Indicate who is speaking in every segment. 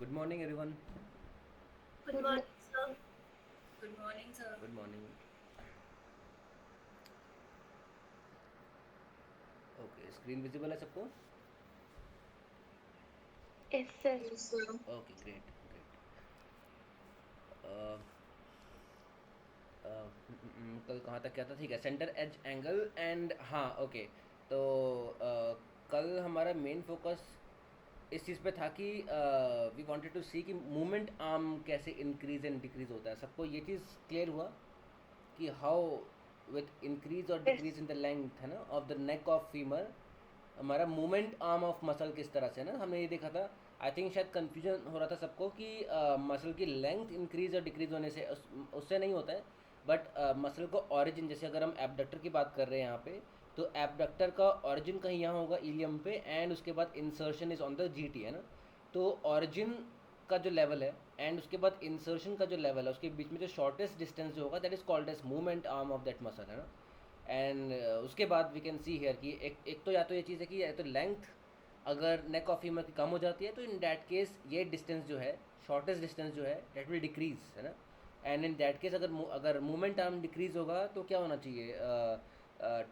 Speaker 1: Good morning, everyone.
Speaker 2: Good morning, sir.
Speaker 3: Good morning, sir.
Speaker 1: Good morning. Okay, screen visible है सबको?
Speaker 2: Yes, sir.
Speaker 3: Yes, sir.
Speaker 1: Okay, great, great. Uh, कल कहाँ तक क्या था? ठीक है, सेंटर एज एंगल एंड हाँ, ओके. तो कल हमारा मेन फोकस इस चीज़ पे था कि वी वांटेड टू सी कि मूवमेंट आर्म कैसे इंक्रीज एंड डिक्रीज होता है. सबको ये चीज़ क्लियर हुआ कि हाउ विथ इंक्रीज और
Speaker 2: Yes.
Speaker 1: Decrease in the length है ना of the neck of femur हमारा मूवमेंट आर्म ऑफ मसल किस तरह से है ना हमने ये देखा था. आई थिंक शायद कन्फ्यूजन हो रहा था सबको कि मसल की लेंथ इंक्रीज और डिक्रीज होने से उससे नहीं होता है. बट मसल को ऑरिजिन जैसे अगर हम एबडक्टर की बात कर रहे हैं यहाँ पे तो एबडक्टर का ऑरिजिन कहीं यहाँ होगा इलियम पे एंड उसके बाद insertion is on the GT है ना. तो ऑरिजिन का जो लेवल है एंड उसके बाद इंसर्शन का जो लेवल है उसके बीच में जो शॉर्टेस्ट डिस्टेंस जो होगा that is called as movement arm of that muscle है ना. एंड उसके बाद वी कैन सी हेयर कि एक तो या तो ये चीज़ है कि या तो लेंथ अगर नेक ऑफ फीमर की कम हो जाती है तो इन डैट केस ये डिस्टेंस जो है शॉर्टेस्ट डिस्टेंस जो है डेट विल डिक्रीज है ना. एंड इन डैट केस अगर मूवमेंट आर्म डिक्रीज होगा तो क्या होना चाहिए.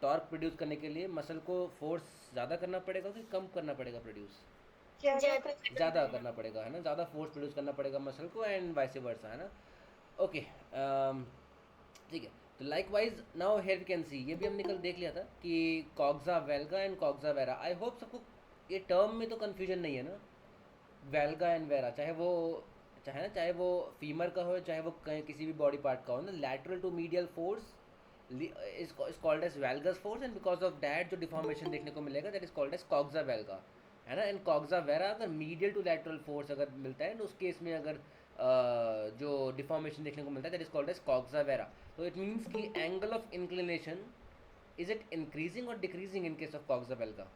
Speaker 1: टॉर्क प्रोड्यूस करने के लिए मसल को फोर्स ज़्यादा करना पड़ेगा कि कम करना पड़ेगा प्रोड्यूस.
Speaker 2: ज़्यादा
Speaker 3: ज़्यादा
Speaker 2: कर
Speaker 1: ज़्यादा करना पड़ेगा है ना. ज़्यादा फोर्स प्रोड्यूस करना पड़ेगा मसल को एंड वाइस वर्सा है ना. ओके, ठीक है. तो likewise now here we can see ये भी हमने कल देख लिया था कि coxa valga and coxa vara. I hope सबको ये टर्म में तो कन्फ्यूजन नहीं है ना. वेल्गा एंड वेरा चाहे वो फीमर का हो चाहे वो किसी भी बॉडी पार्ट का हो ना. Lateral to medial force is called as valgus force and because of that जो डिफॉर्मेशन देखने को मिलेगा that is called as coxa valga है ना. एंड कॉग्जा वेरा अगर मीडियल टू लैटरल फोर्स अगर मिलता है तो उस केस में अगर जो डिफॉर्मेशन देखने को मिलता है that is called as coxa vara. तो इट मीन्स कि angle of inclination is it increasing और decreasing in case of coxa valga.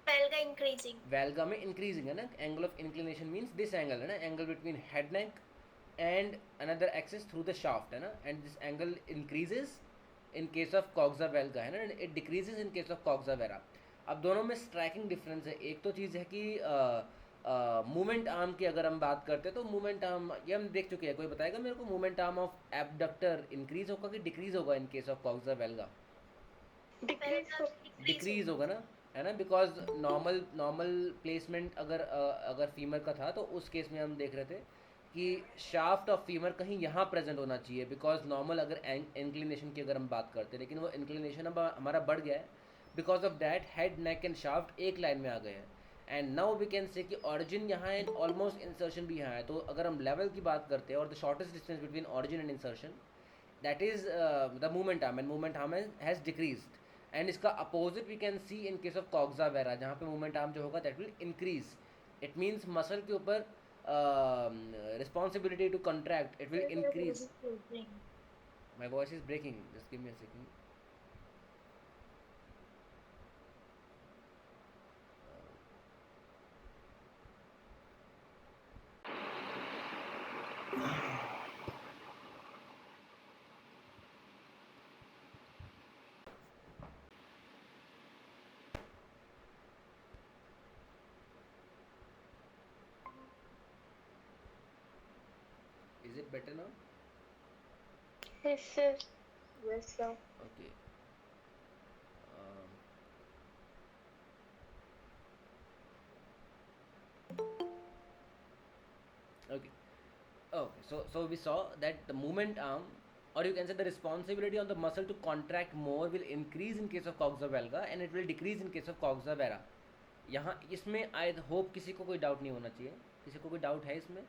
Speaker 3: Belga increasing.
Speaker 1: Valga में इंक्रीजिंग है ना. Angle of inclination means this angle है ना. Angle between head neck and another axis through the shaft है ना. And this angle increases in case of coxa valga है ना. It decreases in case of coxa vera. अब दोनों में striking difference है. एक तो चीज़ है कि मूवमेंट आर्म की अगर हम बात करते हैं तो मूवमेंट आर्म ये हम देख चुके हैं. कोई बताएगा मेरे को movement arm of abductor increase होगा कि डिक्रीज होगा in case of coxa valga.
Speaker 2: Decrease
Speaker 3: Belga
Speaker 2: हो
Speaker 3: decrease
Speaker 1: डिक्रीज
Speaker 3: होगा.
Speaker 1: होगा ना है ना. बिकॉज नॉर्मल प्लेसमेंट अगर फीमर का था तो उस केस में हम देख रहे थे कि शाफ्ट ऑफ फीमर कहीं यहाँ प्रेजेंट होना चाहिए बिकॉज नॉर्मल अगर इंक्लिनेशन की अगर हम बात करते हैं लेकिन वो इंक्लिनेशन अब हमारा बढ़ गया है. Because of that head neck and shaft एक लाइन में आ गए हैं. And now we can say कि ऑरिजिन यहाँ है ऑलमोस्ट इंसर्शन भी यहाँ है. तो अगर हम लेवल की बात करते हैं और the shortest distance between origin and insertion that is the movement arm and movement arm has decreased. And इसका opposite we can see in case of coxa vara जहाँ पे मूवमेंट आर्म जो होगा that will increase. It means muscle के ऊपर responsibility to contract it will increase. My voice is breaking just give me a second. Is it better now.
Speaker 2: Yes sir. Yes sir.
Speaker 1: Okay. Okay. Okay, so we saw that the movement arm, or you can say the responsibility on the muscle to contract more will increase in case of coxa valga and it will decrease in case of coxa vera. यहाँ इसमें I hope किसी को कोई doubt नहीं होना चाहिए. किसी को कोई डाउट है इसमें.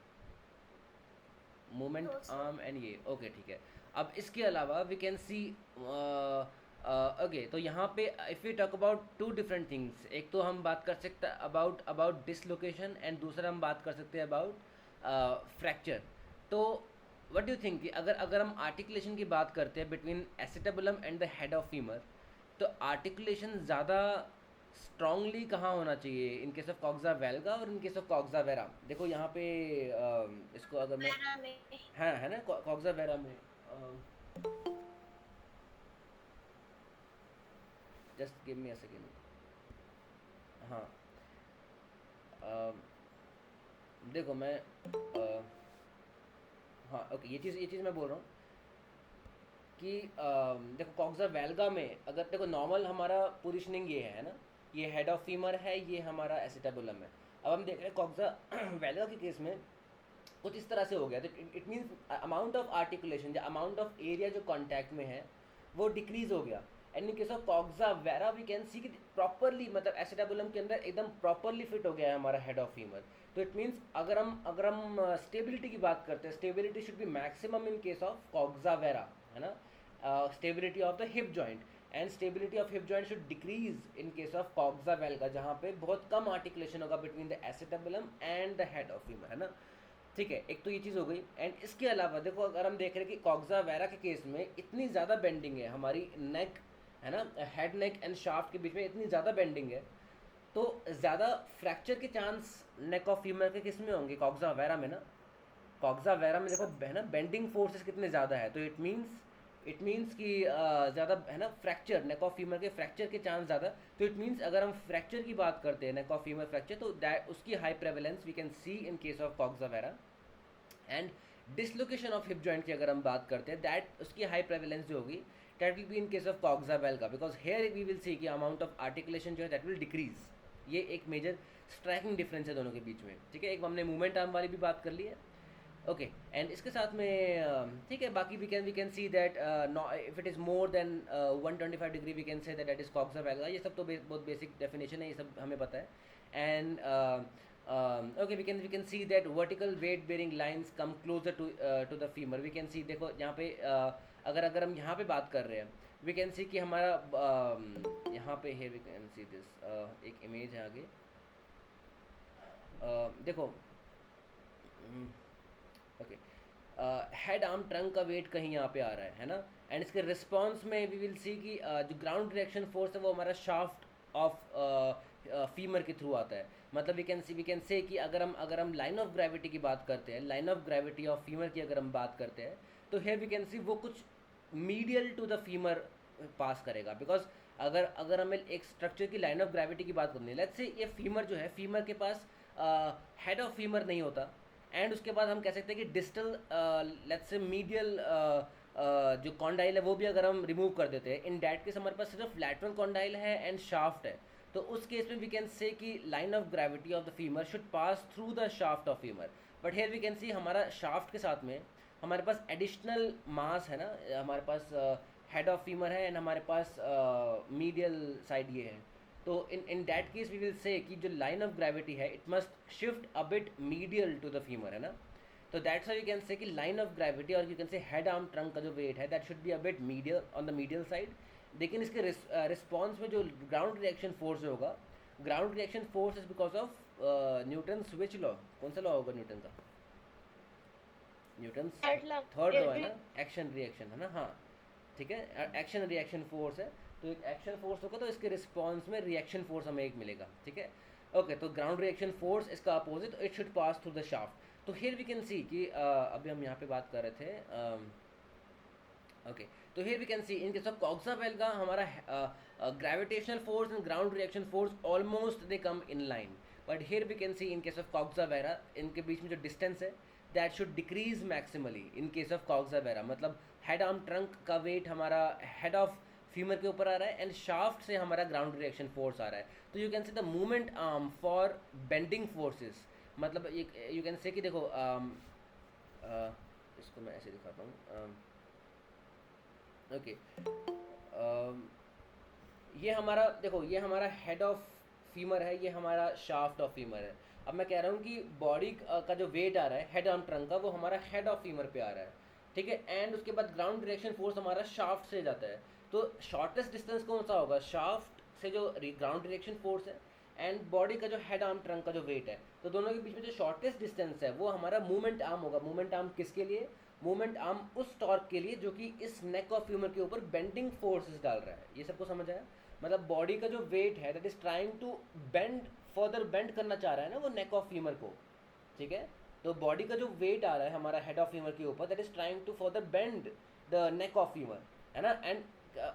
Speaker 1: Moment
Speaker 3: No, sir.
Speaker 1: Arm and ये ओके ठीक है. अब इसके अलावा वी कैन सी ओके. तो यहाँ पे if you talk about two different things एक तो हम बात कर सकते हैं अबाउट अबाउट डिसलोकेशन एंड दूसरा हम बात कर सकते हैं अबाउट फ्रैक्चर. तो व्हाट डू यू थिंक कि अगर अगर हम आर्टिकुलेशन की बात करते हैं between acetabulum and the head of femur तो आर्टिकुलेशन ज़्यादा स्ट्रांगली कहाँ होना चाहिए इन केस ऑफ कॉक्सा वेल्गा और इन केस ऑफ कॉक्सा वेरा. देखो यहाँ पे इसको अगर मैं
Speaker 3: Vera में.
Speaker 1: हाँ है ना कॉक्सा वेरा में just give me a second. हाँ. देखो मैं हाँ ओके, ये चीज़ मैं बोल रहा हूँ कि देखो कॉक्सा वेल्गा में अगर देखो नॉर्मल हमारा पोजिशनिंग ये है ना, ये हेड ऑफ फीमर है, ये हमारा एसिटाबुलम है। अब हम देख रहे हैं कॉक्सा वेल्गा के केस में कुछ इस तरह से हो गया, तो it means amount of articulation या अमाउंट ऑफ एरिया जो कॉन्टैक्ट में है वो डिक्रीज हो गया। And in case of coxa vara we can see कि प्रॉपरली मतलब एसिटाबुलम के अंदर एकदम प्रॉपरली फिट हो गया है हमारा हेड ऑफ फीमर। तो इट मीन्स अगर हम स्टेबिलिटी की बात करते हैं, stability should be maximum in case of coxa vara, है ना, stability of the hip joint, and stability of hip joint should decrease in case of coxa valga, जहाँ पे बहुत कम आर्टिकुलेशन होगा between the acetabulum and the head of femur, है ना। ठीक है, एक तो ये चीज़ हो गई। एंड इसके अलावा देखो अगर हम देख रहे हैं कि कॉक्सा वेरा के केस में इतनी ज़्यादा बेंडिंग है हमारी नेक, है ना, हेड नेक एंड शाफ्ट के बीच में इतनी ज़्यादा बेंडिंग है, तो ज़्यादा फ्रैक्चर के चांस नेक ऑफ फीमर के किस में होंगे, कॉक्सा वेरा में ना। कॉक्सा वेरा में देखो है ना बेंडिंग फोर्सेस कितने ज़्यादा है, तो इट मीन्स कि ज़्यादा है ना फ्रैक्चर, नेक ऑफ फीमर के फ्रैक्चर के चांस ज़्यादा। तो इट मीन्स अगर हम फ्रैक्चर की बात करते हैं, नेक ऑफ फीमर फ्रैक्चर, तो दैट उसकी high prevalence we can see in case of coxa vara. And dislocation of hip joint की अगर हम बात करते हैं, दैट उसकी हाई प्रेवलेंस जो होगी that will be in case of coxa valga, because here we will see कि अमाउंट ऑफ आर्टिकुलेशन जो है दैट विल डिक्रीज। ये एक मेजर स्ट्राइकिंग डिफरेंस है दोनों के बीच में। ठीक है, एक हमने मूवमेंट आर्म वाली भी बात कर ली है। ओके, एंड इसके साथ में ठीक है, बाकी we can see that if it is more than 125 degree we can say that is coxa valga. ये सब तो बहुत बेसिक डेफिनेशन है, ये सब हमें पता है। And okay, we can see that vertical weight bearing lines come closer to the femur. We can see देखो यहाँ पे अगर हम यहाँ पे बात कर रहे हैं, we can see कि हमारा यहाँ पे है, we can see this एक इमेज है आगे। देखो ओके, हेड आर्म ट्रंक का वेट कहीं यहाँ पे आ रहा है ना। एंड इसके रिस्पॉन्स में वी विल सी कि जो ग्राउंड रिएक्शन फोर्स है वो हमारा शाफ्ट ऑफ फीमर के थ्रू आता है। मतलब वी कैन से कि अगर हम लाइन ऑफ ग्रेविटी की बात करते हैं, line of gravity of femur की अगर हम बात करते हैं, तो हेयर वी कैन सी वो कुछ मीडियल टू द फीमर पास करेगा। बिकॉज अगर हमें एक स्ट्रक्चर की लाइन ऑफ ग्रेविटी की बात करनी है, लेट्स से ये फीमर जो है, फीमर के पास हेड ऑफ फीमर नहीं होता, एंड उसके बाद हम कह सकते हैं कि डिस्टल लेट्स से मीडियल जो कॉन्डाइल है वो भी अगर हम रिमूव कर देते हैं, इन डैट केस हमारे पास सिर्फ लैटरल कॉन्डाइल है एंड शाफ्ट है। तो उस केस में वी कैन से कि line of gravity of the femur should pass through the shaft of femur. But here we can see हमारा शाफ्ट के साथ में हमारे पास एडिशनल मास है ना, हमारे पास हेड ऑफ फीमर है एंड हमारे पास मीडियल साइड ये है। तो in that case we will say कि जो लाइन ऑफ ग्रेविटी है it must shift a bit medial to the femur, है ना। तो that's why you can say कि लाइन ऑफ ग्रेविटी और you can say head arm trunk का जो वेट है that should be a bit medial on the medial side. लेकिन इसके रिस्पॉन्स में जो ग्राउंड रिएक्शन फोर्स होगा, ground reaction force is because of Newton switch law. कौन सा लॉ होगा न्यूटन का? Newton
Speaker 2: Third law.
Speaker 1: Third law है ना, एक्शन रिएक्शन, है ना। हाँ ठीक है, एक्शन रिएक्शन फोर्स है, तो एक एक्शन फोर्स होगा तो इसके रिस्पॉन्स में रिएक्शन फोर्स हमें एक मिलेगा। ठीक है, ओके, तो ग्राउंड रिएक्शन फोर्स इसका opposite, it should pass through the shaft. तो हियर वी कैन सी कि अभी हम यहाँ पे बात कर रहे थे ओके, तो here we can see in case of coxa valga हमारा gravitational force and ground reaction force almost they come in line. But here we can see in case of coxa vara इनके बीच में जो distance है that should decrease maximally in case of coxa vara. मतलब head arm trunk का weight हमारा head of femur के ऊपर आ रहा है एंड शाफ्ट से हमारा ग्राउंड रिएक्शन फोर्स आ रहा है। तो you can say the movement arm for bending forces, मतलब यू कैन से कि देखो इसको मैं ऐसे दिखाता हूँ। ओके, ये हमारा देखो, ये हमारा हेड ऑफ फीमर है, ये हमारा शाफ्ट ऑफ फीमर है। अब मैं कह रहा हूँ कि बॉडी का जो वेट आ रहा है हेड आर्म ट्रंक का वो हमारा हेड ऑफ फीमर पे आ रहा है। ठीक है, एंड उसके बाद ग्राउंड डायरेक्शन फोर्स हमारा शाफ्ट से जाता है। तो शॉर्टेस्ट डिस्टेंस कौन सा होगा? शाफ्ट से जो ग्राउंड डायरेक्शन फोर्स है एंड बॉडी का जो हेड आर्म ट्रंक का जो वेट है, तो दोनों के बीच में जो शॉर्टेस्ट डिस्टेंस है वो हमारा मूवमेंट आर्म होगा। मूवमेंट आर्म किसके लिए? मूवमेंट आर्म उस टॉर्क के लिए जो कि इस नेक ऑफ फ्यूमर के ऊपर बेंडिंग फोर्सेस डाल रहा है। ये सबको समझ आया? मतलब बॉडी का जो वेट है that is trying to bend, further bend करना चाह रहा है ना वो नेक ऑफ फ्यूमर को। ठीक है, तो बॉडी का जो वेट आ रहा है हमारा हेड ऑफ फीमर के ऊपर that is trying to further bend the neck of femur, है ना। एंड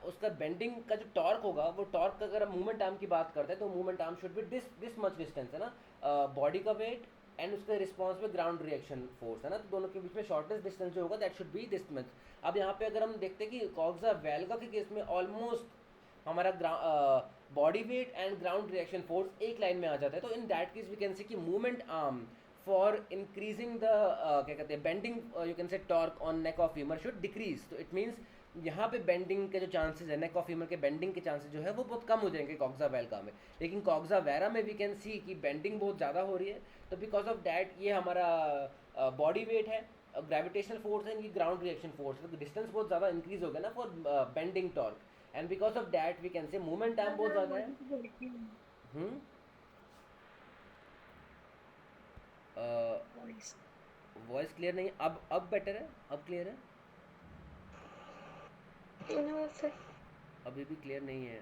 Speaker 1: उसका बेंडिंग का जो टॉर्क होगा, वो टॉर्क का अगर हम मूवमेंट आर्म की बात करते हैं तो movement arm should be this much distance, है ना। बॉडी का वेट एंड उसके रिस्पॉन्स में ग्राउंड रिएक्शन फोर्स है ना, तो दोनों के बीच में शॉर्टेस्ट डिस्टेंस जो होगा that should B this much. अब यहाँ पे अगर हम देखते हैं कि कॉक्सा वेल्गा के केस में ऑलमोस्ट हमारा body weight and ground reaction force एक लाइन में आ जाता है, तो in that case we can say कि movement arm for increasing the क्या कहते हैं bending you can say torque on neck of femur should decrease. तो इट मीन्स यहाँ पे बेंडिंग के जो चांसेस है, नेक ऑफ फीमर के बेंडिंग के चांसेस जो है वो बहुत कम हो जाएंगे कॉक्सा वेल्गा में। लेकिन कॉक्सा वेरा में वी कैन सी कि बेंडिंग बहुत ज़्यादा हो रही है, तो बिकॉज ऑफ डैट ये हमारा बॉडी वेट है, ग्रेविटेशनल फोर्स है, ये ग्राउंड रिएक्शन फोर्स है, तो डिस्टेंस बहुत ज़्यादा इंक्रीज हो गया ना for bending torque, and because of that we can say movement time बहुत ज़्यादा है। वॉइस क्लियर नहीं, अब बेटर है, अब क्लियर है,
Speaker 2: नो सर।
Speaker 1: अभी भी क्लियर नहीं है।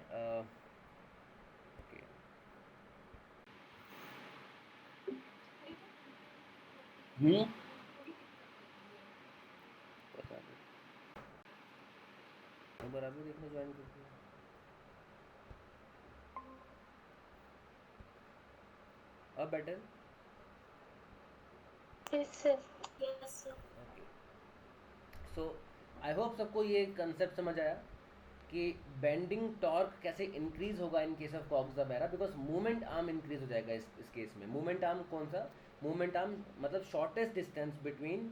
Speaker 1: ओके पता नहीं, बराबर देखना ज्वाइन करती है। अब better.
Speaker 2: Yes sir.
Speaker 3: Yes, sir.
Speaker 1: Okay, सो आई होप सबको ये कंसेप्ट समझ आया कि बेंडिंग टॉर्क कैसे इंक्रीज होगा in case of coxa vara, because movement arm increase हो जाएगा इस केस में। मूवमेंट आर्म कौन सा? मूवमेंट आर्म मतलब shortest distance between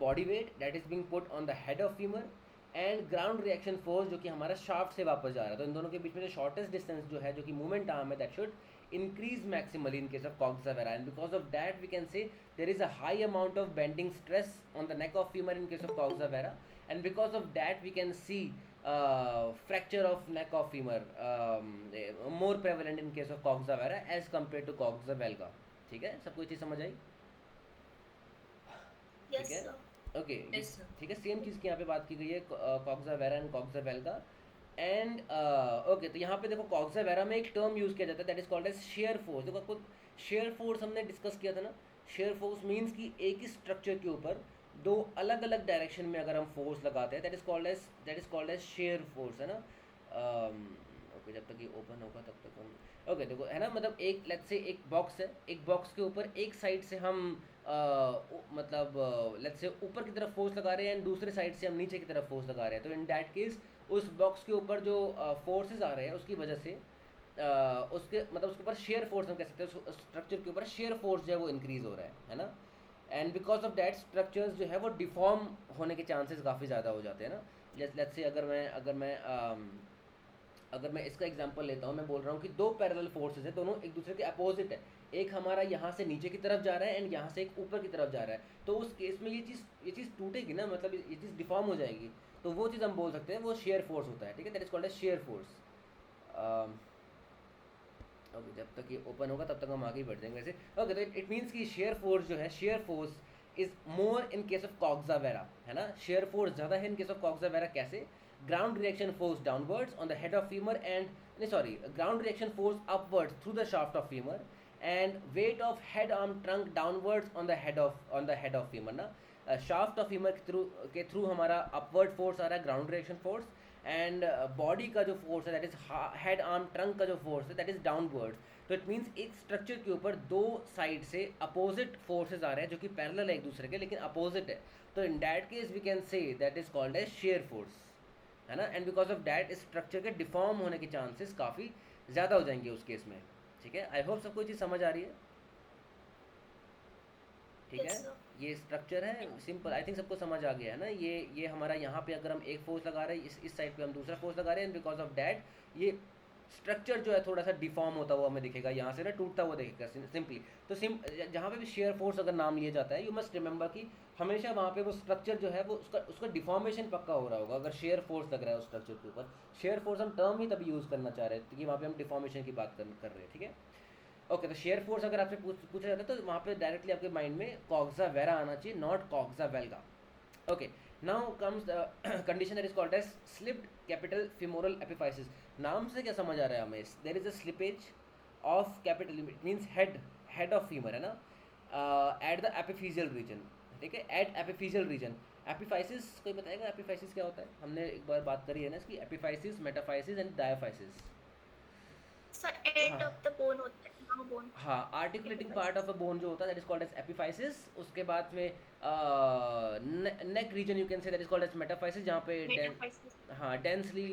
Speaker 1: body weight that is being put on the head of femur and ground reaction force जो कि हमारा शाफ्ट से वापस जा रहा है। तो इन दोनों के बीच में जो शॉर्टेस्ट डिस्टेंस जो है, जो कि मूवमेंट आर्म है, that should increase maximally in case of coxa vara, and because of that we can say there is a high amount of bending stress on the neck of femur in case of coxa vara, and because of that we can see fracture of neck of femur more prevalent in case of coxa vara as compared to coxa valga। ठीक है, सबको ये चीज़ समझ आई?
Speaker 3: Yes,
Speaker 1: ठीक है,
Speaker 3: sir.
Speaker 1: Okay
Speaker 3: Yes, sir.
Speaker 1: ठीक है, सेम चीज़ की यहाँ पे बात की गई है coxa vara and coxa valga. And okay, तो यहाँ पे देखो कॉक्सा वेरा में एक टर्म यूज़ किया जाता है that is called as shear force. देखो आपको शेयर फोर्स हमने डिस्कस किया था ना। शेयर फोर्स मीन्स कि एक ही स्ट्रक्चर के ऊपर दो अलग अलग डायरेक्शन में अगर हम फोर्स लगाते हैं that is called as shear force, है ना। ओके, जब तक ये ओपन होगा तब तक हम ओके देखो, है ना, मतलब एक लेट्स से एक बॉक्स है, एक बॉक्स के ऊपर एक साइड से हम मतलब लेट्स से ऊपर की तरफ फोर्स लगा रहे हैं एंड दूसरे साइड से हम नीचे की तरफ फोर्स लगा रहे हैं। तो इन दैट केस उस बॉक्स के ऊपर जो फोर्सेस आ रहे हैं उसकी वजह से उसके मतलब उसके ऊपर शेयर फोर्स हम कह सकते हैं, उस स्ट्रक्चर के ऊपर शेयर फोर्स जो है वो इंक्रीज हो रहा है ना। And because of that structures जो है वो डिफॉर्म होने के चांसेस काफ़ी ज़्यादा हो जाते हैं ना। जैसे लेट्स से अगर मैं इसका एग्जांपल लेता हूँ, मैं बोल रहा हूँ कि दो पैरेलल फोर्सेस हैं, दोनों एक दूसरे के अपोजिट है। एक हमारा यहाँ से नीचे की तरफ जा रहा है एंड यहाँ से एक ऊपर की तरफ जा रहा है। तो उस केस में ये चीज़ टूटेगी ना, मतलब ये चीज़ डिफॉर्म हो जाएगी। तो वो चीज़ हम बोल सकते हैं वो शेयर फोर्स होता है। ठीक है, that is called as shear force. Okay, जब तक ये ओपन होगा तब तक हम आगे ही बढ़ जाएंगे वैसे। ओके, तो इट मीन्स कि शेयर फोर्स जो है, shear force is more in case of coxa vara, है ना। शेयर फोर्स ज़्यादा है in case of coxa vara. कैसे? Ground reaction force downwards on the head of femur and ground reaction force upwards through the shaft of femur and weight of head arm trunk downwards on the head of femur ना। Shaft of femur के through हमारा upward force आ रहा है, ground reaction force, and body का जो force है that is head arm trunk का जो फोर्स है दैट इज डाउनवर्ड्स। तो इट मीन्स एक स्ट्रक्चर के ऊपर दो साइड से अपोजिट फोर्सेज आ रहे हैं जो कि पैरेलल है एक दूसरे के लेकिन अपोजिट है। तो in that case we can say that is called as shear force, है ना। एंड बिकॉज ऑफ दैट इस स्ट्रक्चर के डिफॉर्म होने के चांसेस काफ़ी ज़्यादा हो जाएंगे उस केस में। ठीक है, आई होप सबको ये चीज़ समझ आ रही है। ठीक
Speaker 3: Yes,
Speaker 1: है,
Speaker 3: sir.
Speaker 1: ये स्ट्रक्चर है सिंपल, आई थिंक सबको समझ आ गया है ना। ये हमारा यहाँ पे अगर हम एक फोर्स लगा रहे हैं, इस साइड पे हम दूसरा फोर्स लगा रहे हैं, बिकॉज ऑफ डैट ये स्ट्रक्चर जो है थोड़ा सा डिफॉर्म होता हुआ हमें दिखेगा, यहाँ से ना टूटता हुआ दिखेगा सिंपली। तो जहाँ पे भी शेयर फोर्स अगर नाम लिया जाता है, यू मस्ट रिमेंबर कि हमेशा वहाँ पे वो स्ट्रक्चर जो है वो उसका डिफॉर्मेशन पक्का हो रहा होगा। अगर शेयर फोर्स लग रहा है उस स्ट्रक्चर के ऊपर, शेयर फोर्स हम टर्म ही तभी यूज़ करना चाह रहे हैं कि वहाँ पे हम डिफॉर्मेशन की बात कर रहे हैं। ठीक है, ओके, तो शेयर फोर्स अगर आपसे पूछा जाता है तो वहाँ पे डायरेक्टली आपके माइंड में कॉक्सा वेरा आना चाहिए, not coxa valga. Okay, now comes condition that is called as slipped capital femoral epiphysis। नाम से क्या समझ आ रहा है हमें? There is a slippage of capital, it means head of femur, है ना, एट द एपिफिजियल रीजन। ठीक है, एट एपिफिजियल रीजन। एपिफाइसिस कोई बताएगा एपिफाइसिस क्या होता है? हमने एक बार बात करी है ना इसकी, epiphysis, metaphysis and diaphysis.
Speaker 3: So end
Speaker 1: हाँ।
Speaker 3: of the bone होता है. now bone.
Speaker 1: हाँ, articulating part of a bone जो होता है that is called as epiphysis. उसके बाद में neck region you can say that is called as metaphysis, जहाँ पे
Speaker 3: Metaphysis.
Speaker 1: हाँ डेंसली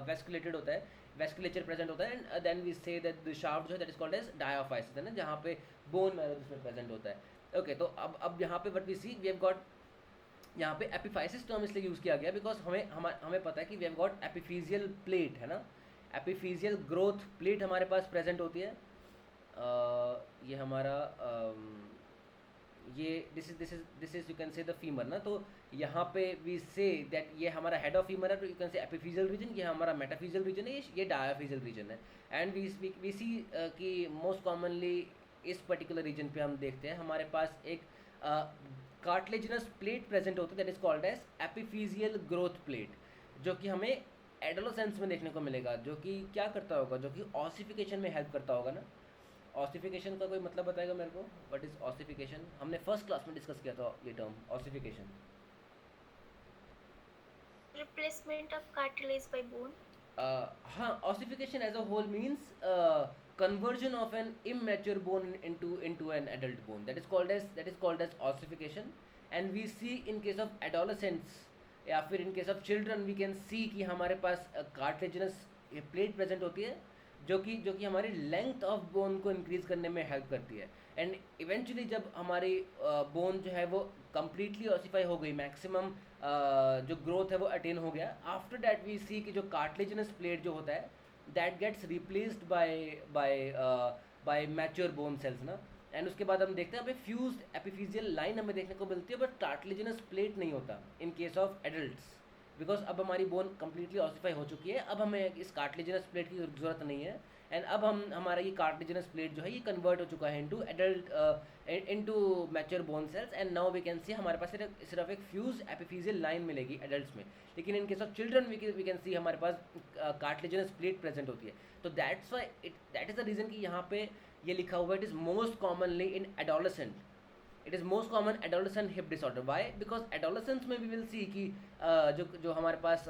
Speaker 1: वेस्कुलेटेड होता है, वेस्कुलेचर प्रेजेंट होता है। And then we say that the shaft जो है that is called as diaphysis, है ना, जहाँ पे बोन मैरो जिसमें प्रेजेंट होता है। ओके, तो अब यहाँ पे what we see we have got, यहाँ पे एपिफाइसिस टर्म इसलिए यूज़ किया गया बिकॉज हमें पता है कि we have got epiphyseal plate, है ना, एपिफिजियल ग्रोथ प्लेट हमारे पास प्रेजेंट होती है। ये हमारा ये this is you can say the femur ना, तो यहाँ पे वी से दैट ये हमारा हेड ऑफ फीमर है, तो यू कैन से एपिफिजियल रीजन, ये हमारा मेटाफिजियल रीजन है, ये डायाफिजियल रीजन है। एंड वी सी कि मोस्ट कॉमनली इस पर्टिकुलर रीजन पे हम देखते हैं हमारे पास एक कार्टिलेजिनस प्लेट प्रेजेंट होता है that is called as epiphyseal growth plate, जो कि हमें एडोलेसेंस में देखने को मिलेगा, जो कि क्या करता होगा, जो कि ऑसिफिकेशन में हेल्प करता होगा ना। ऑसिफिकेशन का कोई मतलब बताएगा मेरे को, व्हाट इज ऑसिफिकेशन? हमने फर्स्ट क्लास में डिस्कस किया था ये term ossification.
Speaker 3: Replacement of cartilage by bone.
Speaker 1: हाँ, ossification as a whole means conversion of an immature bone into an adult bone, that is called as ossification। and we see in case of adolescents या फिर in case of children we can see कि हमारे पास cartilaginous plate present होती है, जो कि हमारी length of bone को इंक्रीज करने में हेल्प करती है। एंड इवेंचुअली जब हमारी बोन जो है वो कम्प्लीटली ऑसिफाई हो गई, मैक्सिमम जो ग्रोथ है वो अटेन हो गया, आफ्टर दैट वी सी कि जो कार्टिलेजिनस प्लेट जो होता है that gets replaced by mature bone cells ना। एंड उसके बाद हम देखते हैं हमें फ्यूज्ड एपिफिजियल लाइन हमें देखने को मिलती है, बट कार्टिलेजिनस प्लेट नहीं होता इन केस ऑफ एडल्ट्स, बिकॉज अब हमारी बोन कम्प्लीटली ऑसिफाई हो चुकी है, अब हमें इस कार्टिलेजिनस प्लेट की ज़रूरत नहीं है। एंड अब हमारा ये कार्टिलेजिनस प्लेट जो है ये कन्वर्ट हो चुका है into adult into mature bone cells. And now we can see हमारे पास सिर्फ एक फ्यूज एपिफिजियल लाइन मिलेगी एडल्ट्स में, लेकिन in case of children we can see हमारे पास कार्टिलेजिनस प्लेट प्रेजेंट होती है। तो that's why that is the reason कि यहाँ पे ये लिखा हुआ है it is most commonly in adolescent, it is most common adolescent hip disorder. Why? Because adolescence में वी विल सी कि जो हमारे पास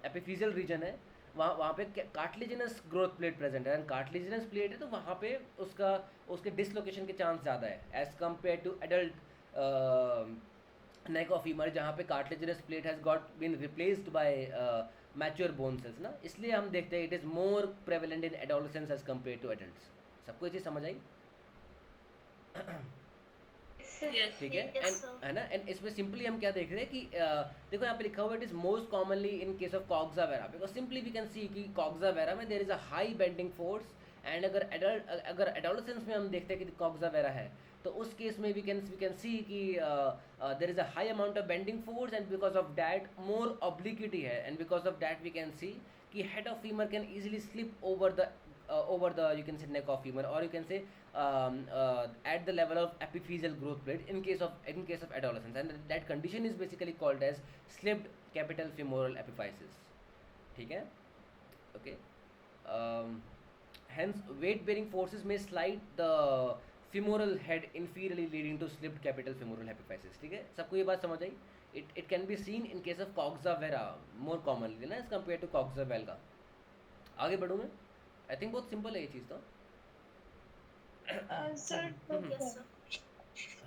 Speaker 1: एपिफिजियल रीजन है वहाँ पे कार्टिलेजिनस ग्रोथ प्लेट प्रेजेंट है, एंड कार्टिलेजिनस प्लेट है तो वहाँ पे उसके डिसलोकेशन के चांस ज़्यादा है as compare to adult neck of femur, जहाँ पे cartilaginous plate has got been replaced by mature bone cells ना। इसलिए हम देखते हैं it is more prevalent in adolescence as compare to adults. सबको ये चीज़ समझ आई?
Speaker 3: Yes.
Speaker 1: ठीक है।
Speaker 3: Yes,
Speaker 1: and
Speaker 3: sir.
Speaker 1: है ना, एंड इसमें सिंपली हम क्या देख रहे हैं कि देखो यहाँ पे लिखा हुआ it is most commonly in case of coxa vara, because simply we can see कि कॉक्सा वेरा में there is a high bending force. And अगर एडोलेसेंस में हम देखते हैं कि कॉक्सा वेरा है तो उस केस में वी कैन सी कि there is a high amount of bending force, and because of that more obliquity है, and because of that we can see कि head of femur can easily slip over the you can say neck of femur, or you can say at the level of epiphyseal growth plate in case of adolescence, and that condition is basically called as slipped capital femoral epiphysis। ठीक है, okay। Hence weight bearing forces may slide the femoral head inferiorly leading to slipped capital femoral epiphysis। ठीक है, सबको ये बात समझ आई? It can be seen in case of coxa vera more commonly ना as compared to coxa valga। आगे बढ़ूँ मैं? आई थिंक बहुत सिंपल है ये चीज़ तो।
Speaker 2: Sir
Speaker 3: Yes, sir.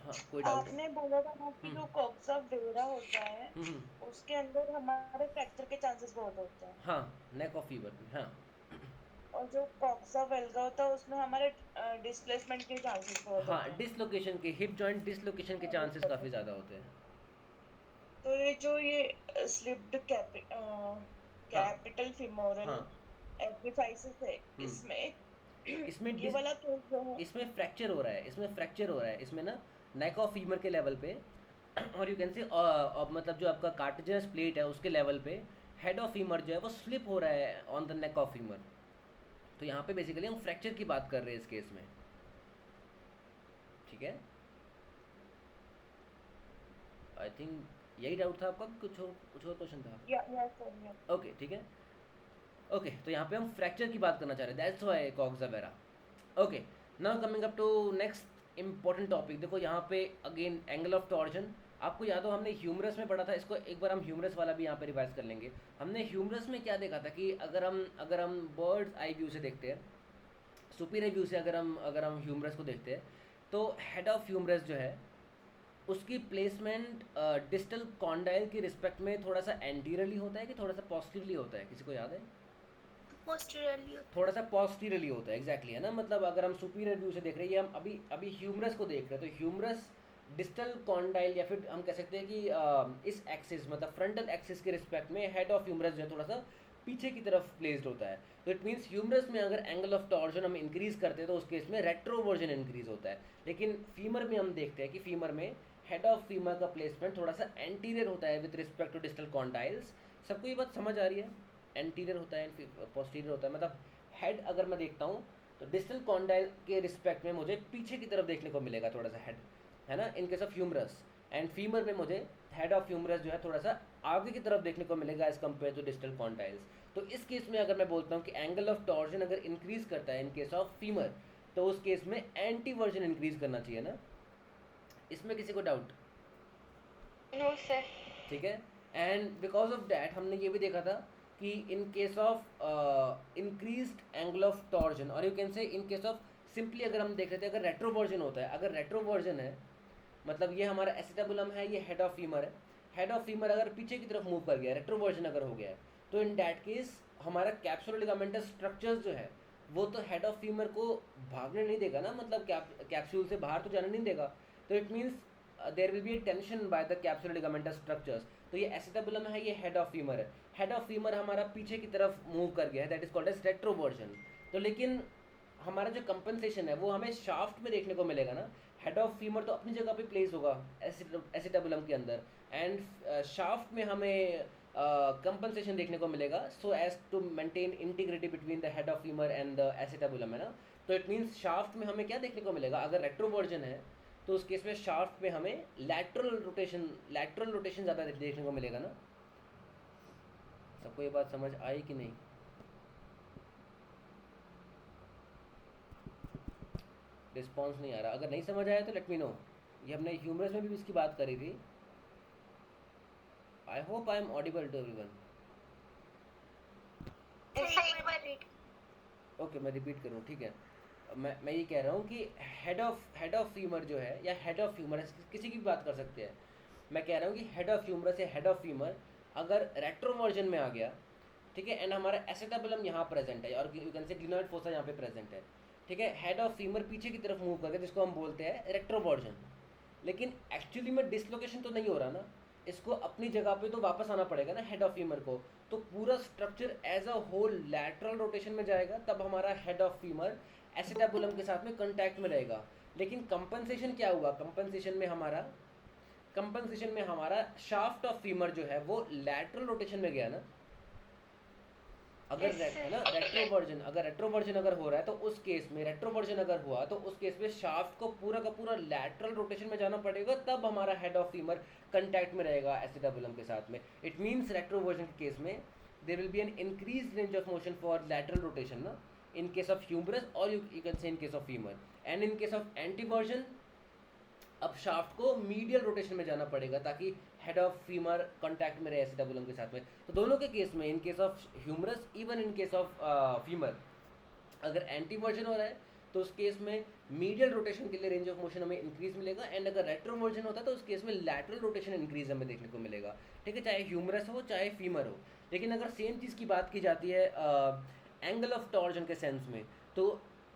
Speaker 1: हाँ, कोई डाउट?
Speaker 2: आपने बोला था ना कि जो कॉक्सा वेरा होता है उसके अंदर हमारे फ्रैक्चर के चांसेस बहुत होते हैं,
Speaker 1: हाँ, नेक ऑफ फीवर में, हाँ
Speaker 2: और जो कॉक्सा वेल्गा होता है उसमें हमारे डिस्प्लेसमेंट के चांसेस बहुत
Speaker 1: हाँ,
Speaker 2: होते हैं।
Speaker 1: डिसलोकेशन के, हिप जॉइंट डिसलोकेशन के चांसेस काफ़ी ज़्यादा होते हैं।
Speaker 2: तो ये जो ये स्लिप्ड कैपिटल फिमोरल
Speaker 1: हाँ,
Speaker 2: एपिफाइसिस है, इसमें
Speaker 1: इसमें
Speaker 2: ये वाला केस जो है
Speaker 1: इसमें फ्रैक्चर हो रहा है इसमें ना नेक ऑफ फीमर के लेवल पे, और यू कैन से मतलब जो आपका कार्टिलेजिनस प्लेट है उसके लेवल पे हेड ऑफ फीमर जो है वो स्लिप हो रहा है on the neck of femur. तो यहाँ पे बेसिकली हम फ्रैक्चर की बात कर रहे हैं इस केस में। ठीक है, आई थिंक यही डाउट था आपका, कुछ और क्वेश्चन था?
Speaker 2: या सर
Speaker 1: ओके, ठीक है, ओके। तो यहाँ पे हम फ्रैक्चर की बात करना चाह रहे हैं, that's why coxa vara. Okay, now coming up to next important topic. देखो यहाँ पे अगेन एंगल ऑफ टॉर्जन, आपको याद हो हमने ह्यूमरस में पढ़ा था, इसको एक बार हम ह्यूमरस वाला भी यहाँ पे रिवाइज कर लेंगे। हमने ह्यूमरस में क्या देखा था कि अगर हम बर्ड्स आई व्यू से देखते हैं सुपीरियर व्यू से अगर हम ह्यूमरस को देखते हैं, तो हेड ऑफ ह्यूमरस जो है उसकी प्लेसमेंट डिस्टल कॉन्डाइल की रिस्पेक्ट में थोड़ा सा एंटीरियरली होता है कि थोड़ा सा पॉजिटिवली होता है, किसी को याद है?
Speaker 3: posteriorly
Speaker 1: थोड़ा सा पॉजिटिवली होता है, एग्जैक्टली, है ना। मतलब अगर हम सुपीरियर व्यू से देख रहे हैं, ये हम अभी अभी ह्यूमरस को देख रहे हैं, तो ह्यूमरस डिस्टल कॉन्डाइल या फिर हम कह सकते हैं कि इस एक्सिस मतलब फ्रंटल एक्सिस के रिस्पेक्ट में हेड ऑफ ह्यूमरस जो है थोड़ा सा पीछे की तरफ प्लेस्ड होता है। तो इट मीन्स ह्यूमरस में अगर एंगल ऑफ टॉर्जन हम इंक्रीज करते हैं तो उस केस में रेट्रोवर्जन इंक्रीज होता है। लेकिन फीमर में हम देखते हैं कि फीमर में हेड ऑफ फीमर का प्लेसमेंट थोड़ा सा एंटीरियर होता है with respect to distal condyles. सबको ये बात समझ आ रही है? एंटीरियर होता है, पोस्टीरियर होता है, मतलब हेड अगर मैं देखता हूँ तो डिस्टल कॉन्डाइल के रिस्पेक्ट में मुझे पीछे की तरफ देखने को मिलेगा थोड़ा सा हेड, है ना, in case of humerus. And femur में मुझे हेड ऑफ ह्यूमरस जो है थोड़ा सा आगे की तरफ देखने को मिलेगा as compare to distal condyles. तो इस केस में अगर मैं बोलता हूँ कि एंगल ऑफ टॉर्जन अगर इंक्रीज करता है इन केस ऑफ फीमर, तो उस केस में एंटी वर्जन इंक्रीज करना चाहिए ना। इसमें किसी को डाउट?
Speaker 4: No sir.
Speaker 1: ठीक है। एंड बिकॉज ऑफ डैट हमने ये भी देखा था कि in case of increased angle of torsion, और you can say in case of simply अगर हम देख रहे थे अगर रेट्रोवर्जन होता है, अगर रेट्रोवर्जन है मतलब ये हमारा एसिटाबुलम है, ये हेड ऑफ फीमर है, हेड ऑफ फीमर अगर पीछे की तरफ मूव कर गया, रेट्रोवर्जन अगर हो गया है, तो इन डैट केस हमारा कैप्सुलर लिगामेंटस स्ट्रक्चर्स जो है वो तो हेड ऑफ फीमर को भागने नहीं देगा ना, मतलब कैप्सूल से बाहर तो जाने नहीं देगा। तो it means there will be a tension by the capsular ligamentous structures. तो ये एसिटाबुलम है, ये हेड ऑफ फीमर है, हेड ऑफ फीमर हमारा पीछे की तरफ मूव कर गया है, that is called as retroversion. तो लेकिन हमारा जो कंपनसेशन है वो हमें शाफ्ट में देखने को मिलेगा ना। हेड ऑफ फीमर तो अपनी जगह पे प्लेस होगा एसिटाबुलम के अंदर, एंड शाफ्ट में हमें कंपनसेशन देखने को मिलेगा so as to maintain integrity between the head of femur and the acetabulum, है ना। तो इट मीन्स शाफ्ट में हमें क्या देखने को मिलेगा, अगर रेट्रोवर्जन है तो उस केस में शाफ्ट में हमें लैटरल रोटेशन ज़्यादा देखने को मिलेगा ना। सबको ये बात समझ आई कि नहीं? रिस्पॉन्स नहीं आ रहा, अगर नहीं समझ आया तो लेट मी नो। ये हमने ह्यूमरस में भी इसकी बात करी थी। I hope I am audible to everyone. Okay, मैं रिपीट करूँ, ठीक है। मैं ये कह रहा हूँ कि हेड ऑफ फीमर जो है या हेड ऑफ ह्यूमरस किसी की भी बात कर सकते हैं। मैं कह रहा हूँ कि हेड ऑफ ह्यूमरस या हेड ऑफ फीमर अगर रेट्रोवर्जन में आ गया, ठीक है, एंड हमारा एसिटाबुलम यहाँ प्रेजेंट है और यू कैन से ग्लिनॉइड फोसा यहाँ पे प्रेजेंट है, ठीक है, हेड ऑफ फीमर पीछे की तरफ मूव करके जिसको हम बोलते हैं रेट्रोवर्जन। लेकिन एक्चुअली में डिसलोकेशन तो नहीं हो रहा ना, इसको अपनी जगह पे तो वापस आना पड़ेगा ना हेड ऑफ फीमर को। तो पूरा structure as a whole lateral rotation में जाएगा, तब हमारा हेड ऑफ फीमर एसिटाबुलम के साथ में कांटेक्ट में रहेगा। लेकिन कंपनसेशन क्या हुआ, कंपनसेशन में हमारा शाफ्ट ऑफ फीमर जो है वो लैटरल रोटेशन में गया ना। अगर है ना रेट्रोवर्जन अगर हो रहा है तो उस केस में रेट्रोवर्जन अगर हुआ तो उस केस में शाफ्ट को पूरा का पूरा लैटरल रोटेशन में जाना पड़ेगा, तब हमारा हेड ऑफ फीमर कांटेक्ट में रहेगा एसिटाबुलम के साथ में। इट मींस रेट्रोवर्जन के केस में there will be an increase range of motion for lateral rotation ना, इन केस ऑफ ह्यूमरस और you can say in case of femur. And in case of anteversion अब shaft को medial rotation में जाना पड़ेगा ताकि head of femur contact में रहे एसिटाबुलम के साथ में। तो दोनों के केस में, in case of humerus even in case of femur, अगर एंटीवर्जन हो रहा है तो उस केस में मीडियल रोटेशन के लिए रेंज ऑफ मोशन हमें इंक्रीज मिलेगा, एंड अगर रेट्रोवर्जन होता है तो उस केस में लैटरल रोटेशन इंक्रीज हमें देखने को मिलेगा, ठीक है, चाहे ह्यूमरस हो चाहे फीमर हो। लेकिन अगर सेम चीज़ की बात की जाती है एंगल ऑफ टॉर्जन के सेंस में,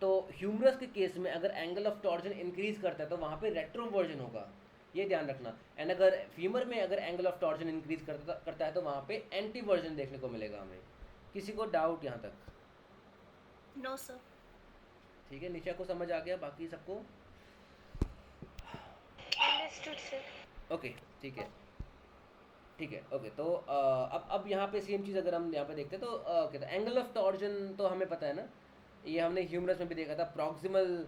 Speaker 1: तो ह्यूमरस के केस में अगर एंगल ऑफ टॉर्जन इंक्रीज करता है तो वहाँ पे रेट्रोवर्जन होगा, ये ध्यान रखना। एंड अगर फीमर में अगर एंगल ऑफ टॉर्जन इंक्रीज करता है तो वहाँ पे एंटीवर्जन देखने को मिलेगा हमें। किसी को डाउट यहाँ तक?
Speaker 3: No sir.
Speaker 1: ठीक है, निशा को समझ आ गया, बाकी सबको
Speaker 4: अंडरस्टूड सर।
Speaker 1: ओके, ठीक है, ओके। तो अब यहाँ पे सेम चीज़ अगर हम यहाँ पे देखते हैं तो ओके, तो एंगल ऑफ टॉर्जन तो हमें पता है ना, ये हमने ह्यूमरस में भी देखा था। Proximal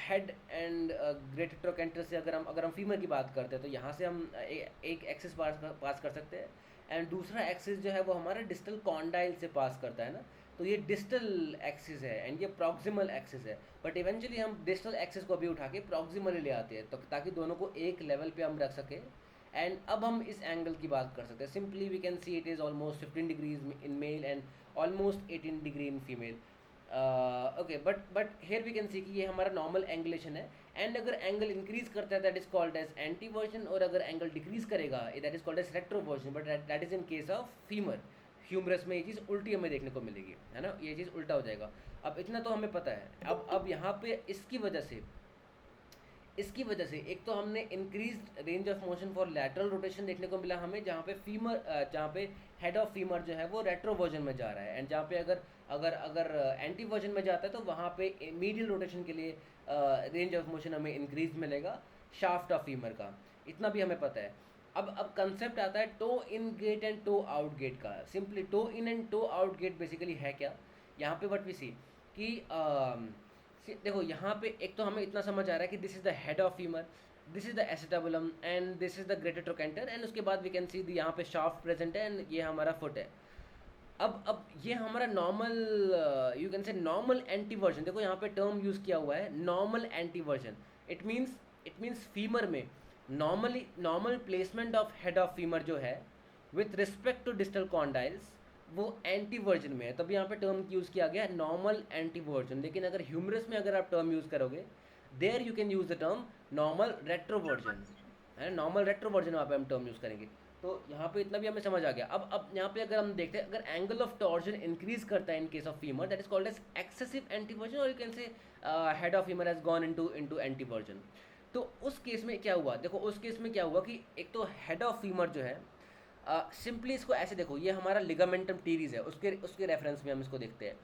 Speaker 1: head and greater trochanter से अगर हम फीमर की बात करते हैं तो यहाँ से हम एक एक्सिस पास कर सकते हैं, एंड दूसरा एक्सिस जो है वो हमारा डिस्टल कॉन्डाइल से पास करता है ना। तो ये डिस्टल एक्सिस है एंड ये प्रॉक्सिमल एक्सिस है, बट इवेंचुअली हम डिस्टल एक्सिस को अभी उठा के प्रॉक्सिमल ले आते हैं तो ताकि दोनों को एक लेवल पे हम रख सकें। एंड अब हम इस एंगल की बात कर सकते हैं। Simply we can see it is almost 15 degrees in male and almost 18 degree in female. Okay, but here we can see कि ये हमारा नॉर्मल एंगुलेशन है, एंड अगर एंगल इंक्रीज करता है that is called as anteversion, और अगर angle decrease करेगा that is called as retroversion, but that is in case of femur. Humerus में ये चीज़ उल्टी हमें देखने को मिलेगी, है ना, ये चीज़ उल्टा हो जाएगा। अब इतना तो हमें पता है। अब यहाँ पे इसकी वजह से एक तो हमने increase range of motion for lateral rotation देखने को मिला हमें, जहाँ पे जहाँ पे हेड ऑफ फीमर जो है वो रेट्रोवर्जन में जा रहा है, एंड जहाँ पे अगर अगर अगर एंटी वर्जन में जाता है तो वहाँ पे मीडियल रोटेशन के लिए रेंज ऑफ मोशन हमें इंक्रीज मिलेगा शाफ्ट ऑफ फीमर का। इतना भी हमें पता है। अब कंसेप्ट आता है toe in gait and toe out gait का। Simply toe in and toe out gait basically है क्या, यहाँ पे व्हाट वी सी कि देखो यहाँ पे एक तो हमें इतना समझ आ रहा है कि this is the head of femur, this is the acetabulum and this is the greater trochanter, and उसके बाद वी कैन सी यहाँ पे शाफ्ट प्रेजेंट है एंड ये हमारा फुट है। अब ये हमारा normal you can say normal anteversion, देखो यहाँ पे टर्म यूज़ किया हुआ है normal anteversion. It means femur में normal placement of head of femur जो है with respect to distal condyles वो एंटी वर्जन में है, तब यहाँ पे टर्म यूज़ किया गया नॉर्मल एंटी वर्जन। लेकिन अगर ह्यूमरस में अगर आप टर्म यूज़ करोगे there you can use the term normal retroversion, है नॉर्मल रेट्रोवर्जन वहाँ पे हम टर्म यूज़ करेंगे। तो यहाँ पे इतना भी हमें समझ आ गया। अब यहाँ पे अगर हम देखते हैं अगर एंगल ऑफ टॉर्जन इंक्रीज करता है in case of femur that is called as excessive anteversion, और you can say head of femur has gone into anteversion. तो उस केस में क्या हुआ, देखो उस केस में क्या हुआ कि एक तो हेड ऑफ फीमर जो है सिंपली इसको ऐसे देखो, ये हमारा लिगामेंटम टीरीज है, उसके रेफरेंस में हम इसको देखते हैं।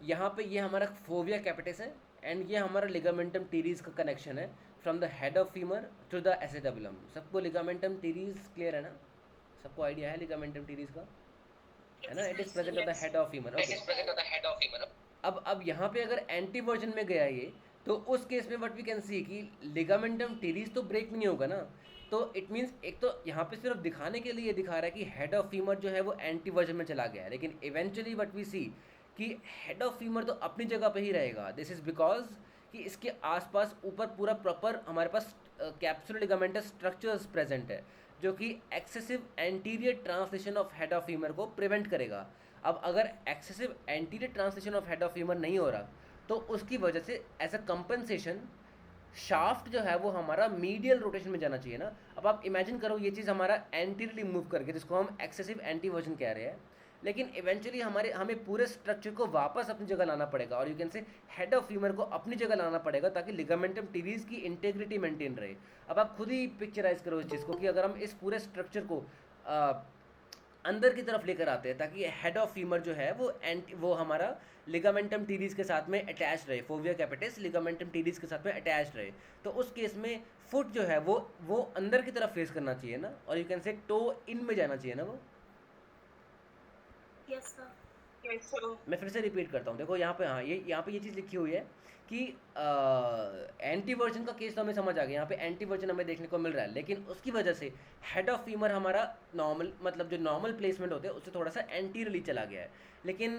Speaker 1: यहाँ पे ये हमारा फोविया कैपिटस है एंड ये हमारा लिगामेंटम टीरीज का कनेक्शन है from the head of femur to the acetabulum. सबको लिगामेंटम टीरीज क्लियर है ना, सबको आइडिया है लिगामेंटम टीरीज का, है ना, it is present on the head of femur. Okay, अब यहाँ पे अगर एंटी वर्जन में गया ये, तो उस केस में व्हाट वी कैन सी कि लिगामेंटम टीरीज तो ब्रेक नहीं होगा ना, तो इट मीन्स एक तो यहाँ पे सिर्फ दिखाने के लिए दिखा रहा है कि हेड ऑफ फीमर जो है वो एंटी वर्जन में चला गया है, लेकिन इवेंचुअली व्हाट वी सी कि हेड ऑफ फीमर तो अपनी जगह पे ही रहेगा। दिस इज बिकॉज कि इसके आसपास ऊपर पूरा प्रॉपर हमारे पास कैप्सुलर लिगामेंटस स्ट्रक्चर्स प्रेजेंट है जो कि excessive anterior translation of head of femur को प्रिवेंट करेगा। अब अगर excessive anterior translation of head of femur नहीं हो रहा तो उसकी वजह से एज अ कंपनसेशन शाफ्ट जो है वो हमारा मीडियल रोटेशन में जाना चाहिए ना। अब आप इमेजिन करो ये चीज़ हमारा एंटीरियरली मूव करके, जिसको हम एक्सेसिव एंटीवर्जन कह रहे हैं, लेकिन इवेंचुअली हमें पूरे स्ट्रक्चर को वापस अपनी जगह लाना पड़ेगा, और you can say head of femur को अपनी जगह लाना पड़ेगा ताकि लिगामेंटम टीरीज की इंटेग्रिटी मेंटेन रहे। अब आप खुद ही पिक्चराइज करो इस चीज़ को कि अगर हम इस पूरे स्ट्रक्चर को अंदर की तरफ लेकर आते हैं ताकि हेड ऑफ फीमर जो है वो हमारा लिगामेंटम टीरीज के साथ में अटैच रहे, फोविया कैपिटस लिगामेंटम टीरीज के साथ में अटैच रहे, तो उस केस में फुट जो है वो अंदर की तरफ फेस करना चाहिए ना, और यू कैन से टो इन में जाना चाहिए ना वो।
Speaker 3: Yes, sir.
Speaker 1: मैं फिर से रिपीट करता हूँ, देखो यहाँ पे यहाँ पे ये चीज़ लिखी हुई है कि एंटी वर्जन का केस तो हमें समझ आ गया, यहाँ पे एंटी वर्जन हमें देखने को मिल रहा है, लेकिन उसकी वजह से हेड ऑफ फीमर हमारा नॉर्मल मतलब जो नॉर्मल प्लेसमेंट होते हैं उससे थोड़ा सा एंटीरियरली चला गया है, लेकिन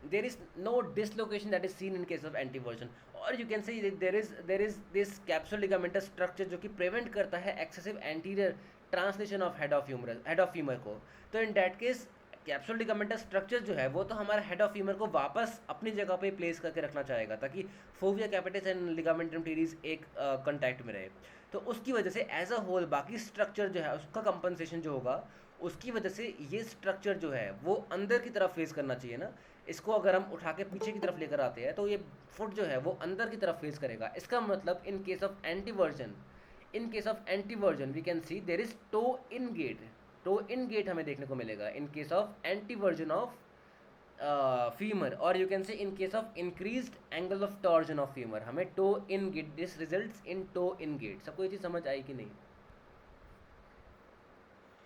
Speaker 1: there is no dislocation that is seen in case of anteversion, और you can say there is this capsular ligamentous structure जो कि प्रिवेंट करता है excessive anterior translation of head of femur को। तो in that case capsular ligamentous structure जो है वो तो हमारा हेड ऑफ फीमर को वापस अपनी जगह पे प्लेस करके रखना चाहेगा ताकि fovea capitis and ligamentum teres एक कांटेक्ट में रहे। तो उसकी वजह से एज अ होल बाकी स्ट्रक्चर जो है उसका कंपनसेशन जो होगा उसकी वजह से ये स्ट्रक्चर जो है वो अंदर की तरफ फेस करना चाहिए ना। इसको अगर हम उठा के पीछे की तरफ लेकर आते हैं तो ये फुट जो है वो अंदर की तरफ फेस करेगा। इसका मतलब in case of anteversion we can see there is toe in gait. Toe in gait हमें देखने को मिलेगा in case of anteversion of femur, और you can say in case of increased angle of torsion of femur हमें toe in gait, this results in toe in gait. सबको ये चीज़ समझ आई कि नहीं?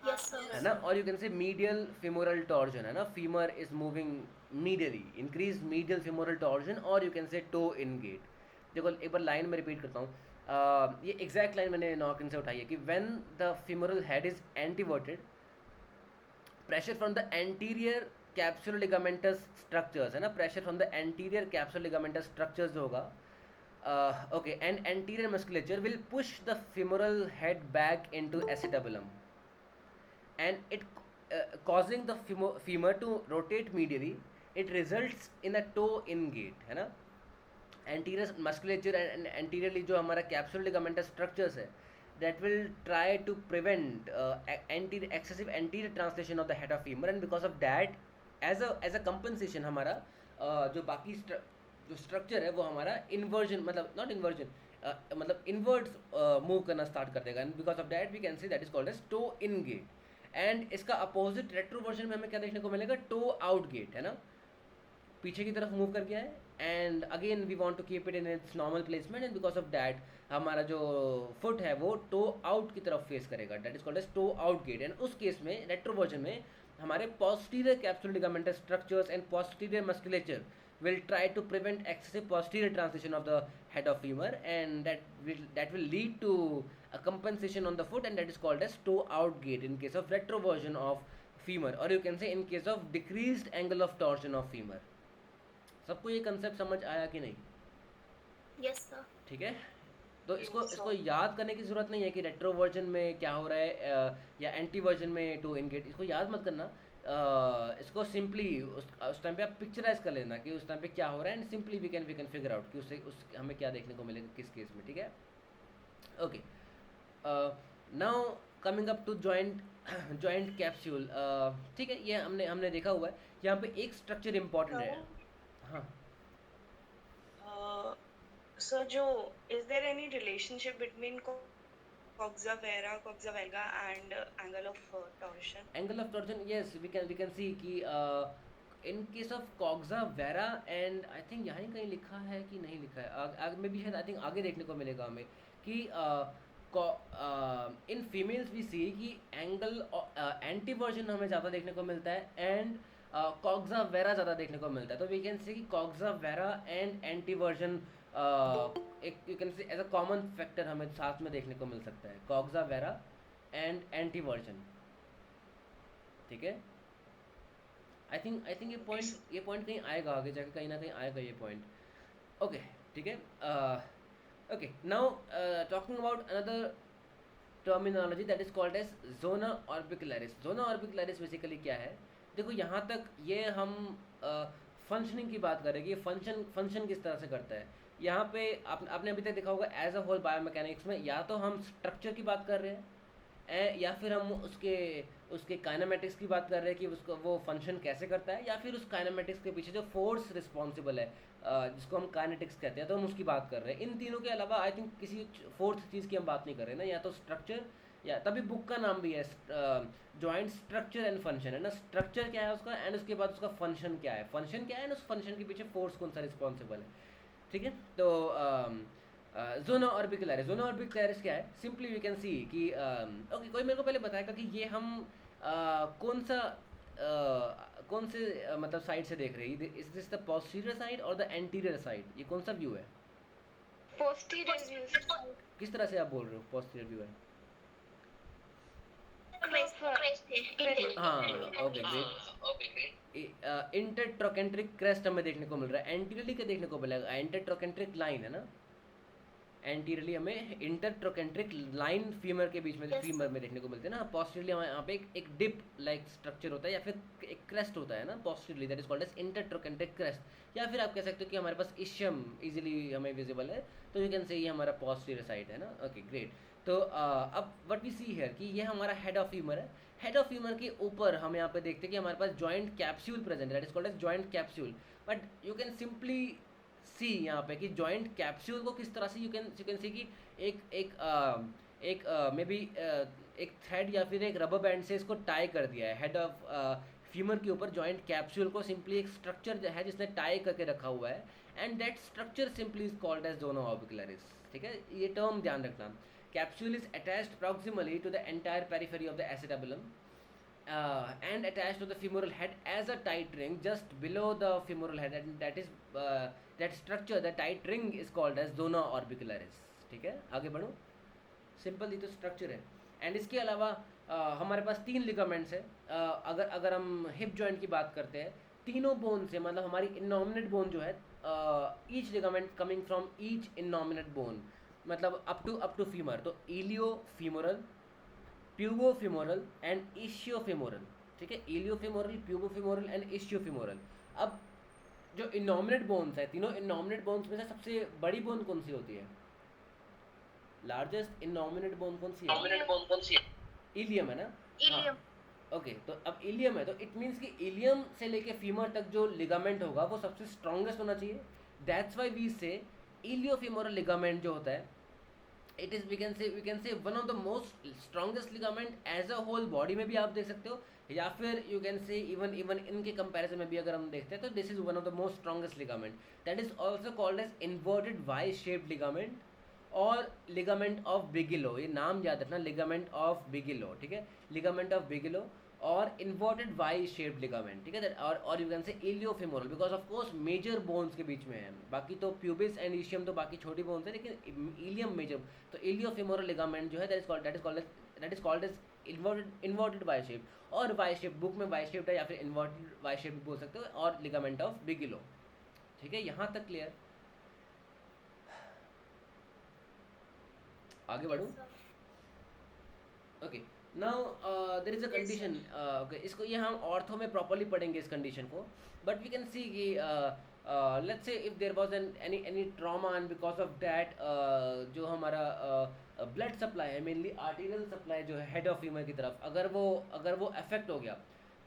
Speaker 3: Yes, sir.
Speaker 1: है ना। और you can say medial femoral torsion है ना, femur is moving medially, increase medial femoral torsion, और you can say toe in gait. देखो एक बार लाइन में रिपीट करता हूँ, ये एग्जैक्ट लाइन मैंने नॉकिन से उठाई है कि when the femoral head is antiverted, pressure from the anterior capsular ligamentous structures है ना, pressure from the anterior capsular ligamentous structures जो होगा okay, and anterior musculature will push the femoral head back into acetabulum and it causing the femur to rotate medially it results in a toe in gait, है ना. Anterior musculature and anteriorly जो हमारा capsule ligamentous structures है, that will try to prevent excessive anterior translation of the head of femur, and because of that as a compensation हमारा जो बाकी जो structure है वो हमारा इन्वर्जन मतलब नॉट इन्वर्जन मतलब इनवर्ड्स मूव करना स्टार्ट कर देगा, and because of that we can see that is called as toe in gait. And इसका अपोजिट रेट्रोवर्जन में हमें क्या देखने को मिलेगा, टो आउट गेट, है ना, पीछे की तरफ मूव कर गया है, and again we want to keep it in its normal placement, and because of that हमारा जो फुट है वो टो आउट की तरफ फेस करेगा, that is called as toe out gait. And उस केस में रेट्रोवर्जन में हमारे posterior capsule ligamentous structures and posterior musculature will try to prevent excessive posterior translation of the head of femur, and that will lead to a compensation on the foot, and that is called as toe out gait in case of retroversion of femur, or you can say in case of decreased angle of torsion of femur. सबको ये concept समझ आया कि नहीं?
Speaker 3: Yes, sir.
Speaker 1: ठीक है, तो इसको याद करने की ज़रूरत नहीं है कि रेट्रोवर्जन में क्या हो रहा है या एंटी वर्जन में टू इन गेट, इसको याद मत करना. इसको सिंपली उस टाइम पे आप पिक्चराइज कर लेना कि उस टाइम पे क्या हो रहा है, and simply we can figure out कि उससे हमें क्या देखने को मिलेगा किस केस में. ठीक है, okay. Now coming up to joint capsule. ठीक है, ये हमने देखा हुआ है. यहाँ पे एक स्ट्रक्चर इम्पॉर्टेंट है. हाँ
Speaker 2: So, is there any relationship between coxa vara, coxa valga, and angle of torsion?
Speaker 1: Angle of torsion, yes, we can see कि in case of coxa vara, and I think यहाँ कहीं लिखा है कि नहीं लिखा है, आगे में भी है, I think आगे देखने को मिलेगा हमें कि इन फीमेल्स भी सी कि एंगल एंटी वर्जन हमें ज़्यादा देखने को मिलता है, एंड कॉक्सा वेरा ज़्यादा देखने को मिलता है. तो वी कैन सी कि coxa vara and anteversion एक you can see as a common factor हमें साथ में देखने को मिल सकता है, coxa vara and anteversion. ठीक है, आई थिंक ये पॉइंट कहीं आएगा आगे जाके, कहीं ना कहीं आएगा ये पॉइंट. ओके, ठीक है. Okay, now talking about another terminology that is called as zona orbicularis. Zona orbicularis basically क्या है, देखो यहाँ तक ये हम फंक्शनिंग की बात करेंगे, फंक्शन किस तरह से करता है. यहाँ पे आपने अभी तक देखा होगा एज अ होल बायोमैकेनिक्स में या तो हम स्ट्रक्चर की बात कर रहे हैं, या फिर हम उसके काइनेमेटिक्स की बात कर रहे हैं कि उसको वो फंक्शन कैसे करता है, या फिर उस काइनेमेटिक्स के पीछे जो फोर्स रिस्पॉन्सिबल है जिसको हम काइनेटिक्स कहते हैं, तो हम उसकी बात कर रहे हैं. इन तीनों के अलावा आई थिंक किसी फोर्थ चीज़ की हम बात नहीं कर रहे ना, या तो स्ट्रक्चर, या तभी बुक का नाम भी है जॉइंट स्ट्रक्चर एंड फंक्शन, है ना. स्ट्रक्चर क्या है उसका, एंड उसके बाद उसका फंक्शन क्या है, एंड उस फंक्शन के पीछे फोर्स कौन सा रिस्पॉन्सिबल है. ठीक है, तो जोना ऑर्बिकुलरिस क्या है, सिंपली वी कैन सी कि ओके, कोई मेरे को पहले बताएगा कि ये हम कौन से मतलब साइड से देख रहे हैं, is this the posterior side और द एंटीरियर साइड, ये कौन सा व्यू है?
Speaker 4: Posterior view.
Speaker 1: किस तरह से आप बोल रहे हो पोस्टीरियर व्यू है? हाँ, ओके, ग्रेट. इंटरट्रोकेंट्रिक क्रेस्ट हमें देखने को मिल रहा है. एंटीरियरली क्या देखने को मिलेगा, इंटरट्रोकेंट्रिक लाइन, है ना. एंटीरियरली हमें इंटरट्रोकेंट्रिक लाइन फीमर के बीच में फीमर में देखने को मिलते हैं ना. पोस्टीरियरली हमें यहाँ पे एक डिप लाइक स्ट्रक्चर होता है, या फिर एक क्रेस्ट होता है ना posteriorly, that is called as intertrochanteric crest. या फिर आप कह सकते हो कि हमारे पास इशियम इजीली हमें विजिबल है, तो यू कैन से ये हमारा पोस्टीरियर साइड है ना. Okay, great. तो अब व्हाट वी सी हियर कि ये हमारा हेड ऑफ फीमर है. हेड ऑफ फीमर के ऊपर हम यहाँ पे देखते हैं कि हमारे पास जॉइंट कैप्सूल प्रेजेंट है, that is called as joint capsule. But you can simply see यहाँ पे कि जॉइंट कैप्सूल को किस तरह से यू कैन सी कि एक मे बी एक थ्रेड या फिर एक रबर बैंड से इसको टाई कर दिया है. हेड ऑफ फीमर के ऊपर जॉइंट कैप्सूल को सिंपली एक स्ट्रक्चर है जिसने टाई करके रखा हुआ है, and that structure simply is called as zona orbicularis. ठीक है, ये टर्म ध्यान रखना. Capsule is attached proximally to the entire periphery of the acetabulum and attached to the femoral head as a tight ring just below the femoral head, and that structure, the tight ring is called as zona orbicularis. ठीक है, आगे बढ़ो. Simple ये तो structure है. And इसके अलावा हमारे पास 3 लिगामेंट्स है. अगर हम हिप जॉइंट की बात करते हैं, तीनों बोन से मतलब हमारी इनॉमिनेट बोन जो है, each ligament coming from each innominate bone, मतलब अप टू फीमर, तो iliofemoral, pubofemoral and ischiofemoral. ठीक है, iliofemoral, pubofemoral and ischiofemoral. अब जो इनॉमिनेट बोन्स है, तीनों इनॉमिनेट बोन्स में से सबसे बड़ी बोन कौन सी होती है? लार्जेस्ट इनॉमिनेट बोन कौन सी है? इलियम है ना? हाँ।
Speaker 3: Ilium.
Speaker 1: ओके, तो अब इलियम है तो इट मीन्स कि इलियम से लेके फीमर तक जो लिगामेंट होगा वो सबसे स्ट्रॉन्गेस्ट होना चाहिए. दैट्स वाई वी से इलियोफीमोरल लिगामेंट जो होता है, it is we can say one of the most strongest ligament as a whole body में भी आप देख सकते हो, या फिर यू कैन से इवन इनके कंपैरिजन में भी अगर हम देखते हैं तो this is one of the most strongest ligament. That is also called as inverted Y shaped ligament और लिगामेंट ऑफ बिगिलो. ये नाम याद रखना, लिगामेंट ऑफ बिगिलो. ठीक है, लिगामेंट ऑफ बिगिलो और इन्वर्टेड वाई शेप्ड लिगामेंट. ठीक है, और you can say iliofemoral because of course major bones के बीच में है. बाकी तो प्यूबिस एंड इशियम तो बाकी छोटी बोन्स है, लेकिन इलियम मेजर. तो इलियोफेमोरल लिगामेंट जो है that is called as inverted Y shape. और वाई शेप बुक में वाई शेप्ड है या फिर इन्वर्टेड वाई शेप बोल सकते हो, और लिगामेंट ऑफ बिगिलो. ठीक है, यहाँ तक क्लियर? आगे बढ़ूँ?
Speaker 3: Yes, sir.
Speaker 1: Okay, now there is a
Speaker 2: Yes,
Speaker 1: condition. Okay, इसको ये हम ऑर्थो में प्रॉपरली पढ़ेंगे इस कंडीशन को, बट वी कैन सी कि let's say if there was any trauma and because of that जो हमारा ब्लड सप्लाई है, मेनली आर्टेरियल सप्लाई जो है हेड ऑफ फीमर की तरफ, अगर वो अफेक्ट हो गया,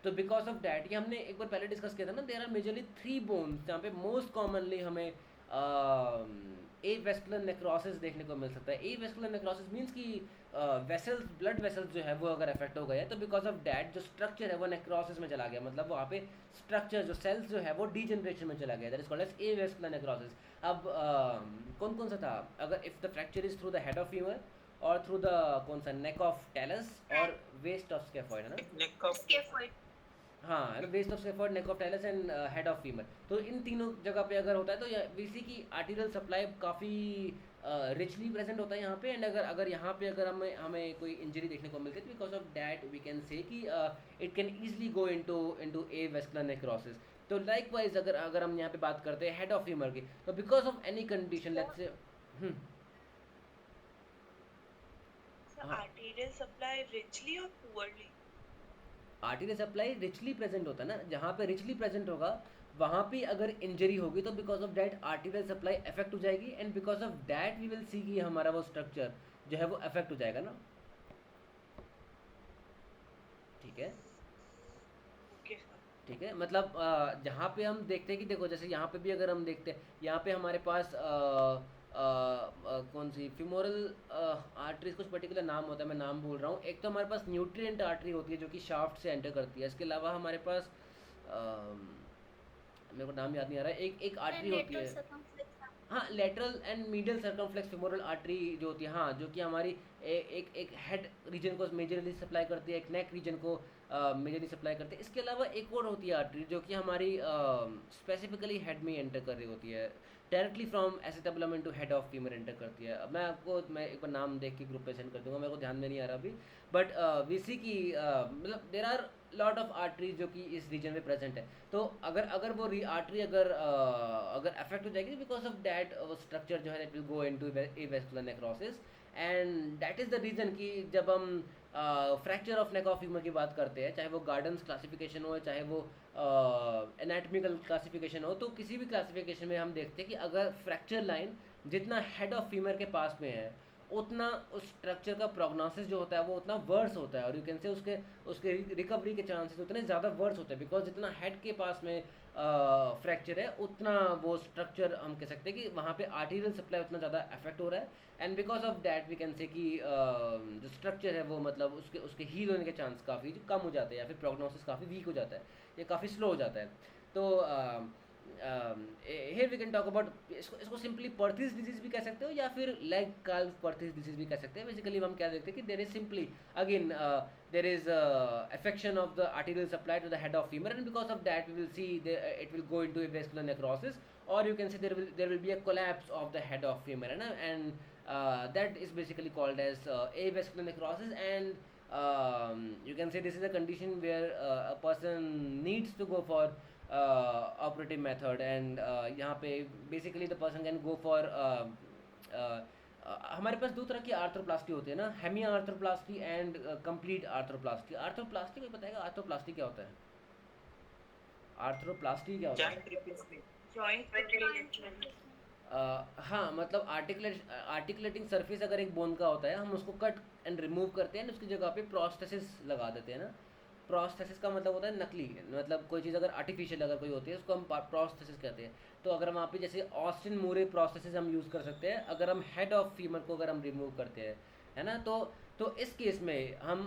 Speaker 1: तो बिकॉज ऑफ दैट, ये हमने एक बार पहले डिस्कस किया था ना, देयर आर मेजरली 3 बोन्स जहाँ पे मोस्ट कॉमनली हमें ए वेस्कुलर नेक्रोसिस देखने को मिल सकता है. ए वेस्कुलर नेक्रोसिस मीन्स कि वेसल्स, ब्लड वेसल्स जो है वो अगर अफेक्ट हो गए तो बिकॉज ऑफ दैट जो स्ट्रक्चर है वो नेक्रोसिस में चला गया, मतलब वहाँ पे स्ट्रक्चर जो सेल्स जो है वो डीजनरेशन में चला गया. That is called as avascular necrosis. अब कौन कौन सा था? अगर if the fracture is through the head of femur और थ्रू द कौन सा नेक ऑफ टेलस और वेस्ट ऑफ स्कैफॉइड, है ना?
Speaker 3: Scaphoid.
Speaker 1: हाँ, waist of scaphoid, neck of talus and head of femur. तो इन तीनों जगह पे अगर होता है तो वीसी की आर्टेरियल सप्लाई काफ़ी रिचली प्रेजेंट होता है यहाँ पे. एंड अगर यहाँ पे अगर हमें कोई इंजरी देखने को मिलती है तो because of that we can say कि it can easily go into avascular necrosis. तो लाइकवाइज अगर हम यहाँ पे बात करते हैं हेड ऑफ फीमर की, तो because of any condition let's say
Speaker 2: So
Speaker 1: हाँ,
Speaker 2: arterial supply richly or poorly?
Speaker 1: Arterial supply richly present होता है ना, जहाँ पे रिचली प्रेजेंट होगा वहाँ पे अगर इंजरी होगी तो because of that arterial supply affect हो जाएगी, and because of that we will see कि हमारा वो स्ट्रक्चर जो है वो अफेक्ट हो जाएगा ना. ठीक है,
Speaker 2: Okay, sir.
Speaker 1: ठीक है, मतलब जहाँ पे हम देखते हैं कि देखो, जैसे यहाँ पे भी अगर हम देखते हैं, यहाँ पे हमारे पास कौन सी फिमोरल आर्टरीज, कुछ पर्टिकुलर नाम होता है, मैं नाम भूल रहा हूँ. एक तो हमारे पास न्यूट्रिएंट आर्टरी होती है जो कि शाफ्ट से एंटर करती है. इसके अलावा हमारे पास मेरे को नाम याद नहीं आ रहा है, एक
Speaker 3: And
Speaker 1: आर्टरी होती
Speaker 3: lateral
Speaker 1: है.
Speaker 3: circumflex.
Speaker 1: हाँ, lateral and medial circumflex femoral artery जो होती है, हाँ, जो कि हमारी एक हेड रीजन को मेजरली सप्लाई करती है, एक नेक रीजन को मेजरली सप्लाई करती है. इसके अलावा एक और होती है आर्टरी जो कि हमारी स्पेसिफिकली हेड में एंटर कर रही होती है, directly from acetabulum into head of femur enter करती है. अब मैं एक बार नाम देख के ग्रुप पे सेंड कर दूंगा, मेरे को ध्यान में नहीं आ रहा अभी, बट वी सी की मतलब there are lot of arteries जो कि इस रीजन में प्रेजेंट है. तो अगर वो आर्टरी अगर अफेक्ट हो जाएगी बिकॉज ऑफ दैट स्ट्रक्चर जो है that will go into avascular necrosis. And that is the reason कि जब हम fracture of neck of femur की बात करते हैं, चाहे वो गार्डन्स क्लासिफिकेशन हो, चाहे वो एनाटॉमिकल क्लासिफिकेशन हो, तो किसी भी क्लासिफिकेशन में हम देखते हैं कि अगर फ्रैक्चर लाइन जितना हेड ऑफ फीमर के पास में है उतना उस स्ट्रक्चर का प्रोग्नोसिस जो होता है वो उतना वर्स होता है, और यू कैन से उसके रिकवरी के चांसेस उतने ज़्यादा वर्स होते हैं, बिकॉज जितना हेड के पास में फ्रैक्चर है उतना वो स्ट्रक्चर हम कह सकते हैं कि वहाँ पे आर्टेरियल सप्लाई उतना ज़्यादा अफेक्ट हो रहा है. And because of that we can say कि जो स्ट्रक्चर है वो मतलब उसके हील होने के चांस काफ़ी कम हो जाते हैं, या फिर प्रोग्नोसिस काफ़ी वीक हो जाता है, ये काफ़ी स्लो हो जाता है. तो here we can talk about इसको सिंपली पर्थिस डिजीज भी कह सकते हो या फिर लेग काल्व पर्थिस डिजीज भी कह सकते हैं. बेसिकली हम क्या देखते हैं कि there is simply again there is affection of the arterial supply to the head of femur, and because of that we will see it will go into a vascular necrosis, or you can say there will be a collapse of the head of femur, and that is basically called as avascular necrosis. And you can say this is a condition where a person needs to go for operative method, and यहाँ पे basically the person can go for हमारे पास दो तरह की arthroplasty होती है ना, hemi arthroplasty and complete arthroplasty. Arthroplasty को बताएगा आर्थ्रोप्लास्टी क्या होता है? आर्थ्रोप्लास्टी क्या होता है?
Speaker 5: Joint replacement.
Speaker 2: joint replacement.
Speaker 1: हाँ, मतलब आर्टिकुलेटिंग सरफेस अगर एक बोन का होता है, हम उसको कट एंड रिमूव करते हैं, उसकी जगह पे प्रोस्थेसिस लगा देते हैं ना। प्रोस्थेसिस का मतलब होता है नकली, मतलब कोई चीज़ अगर आर्टिफिशियल अगर कोई होती है उसको हम प्रोस्थेसिस कहते हैं। तो अगर वहाँ पे जैसे ऑस्टिन मूरे प्रोस्थेसिस हम यूज़ कर सकते हैं अगर हम हेड ऑफ फीमर को अगर हम रिमूव करते हैं, है ना। तो इस केस में हम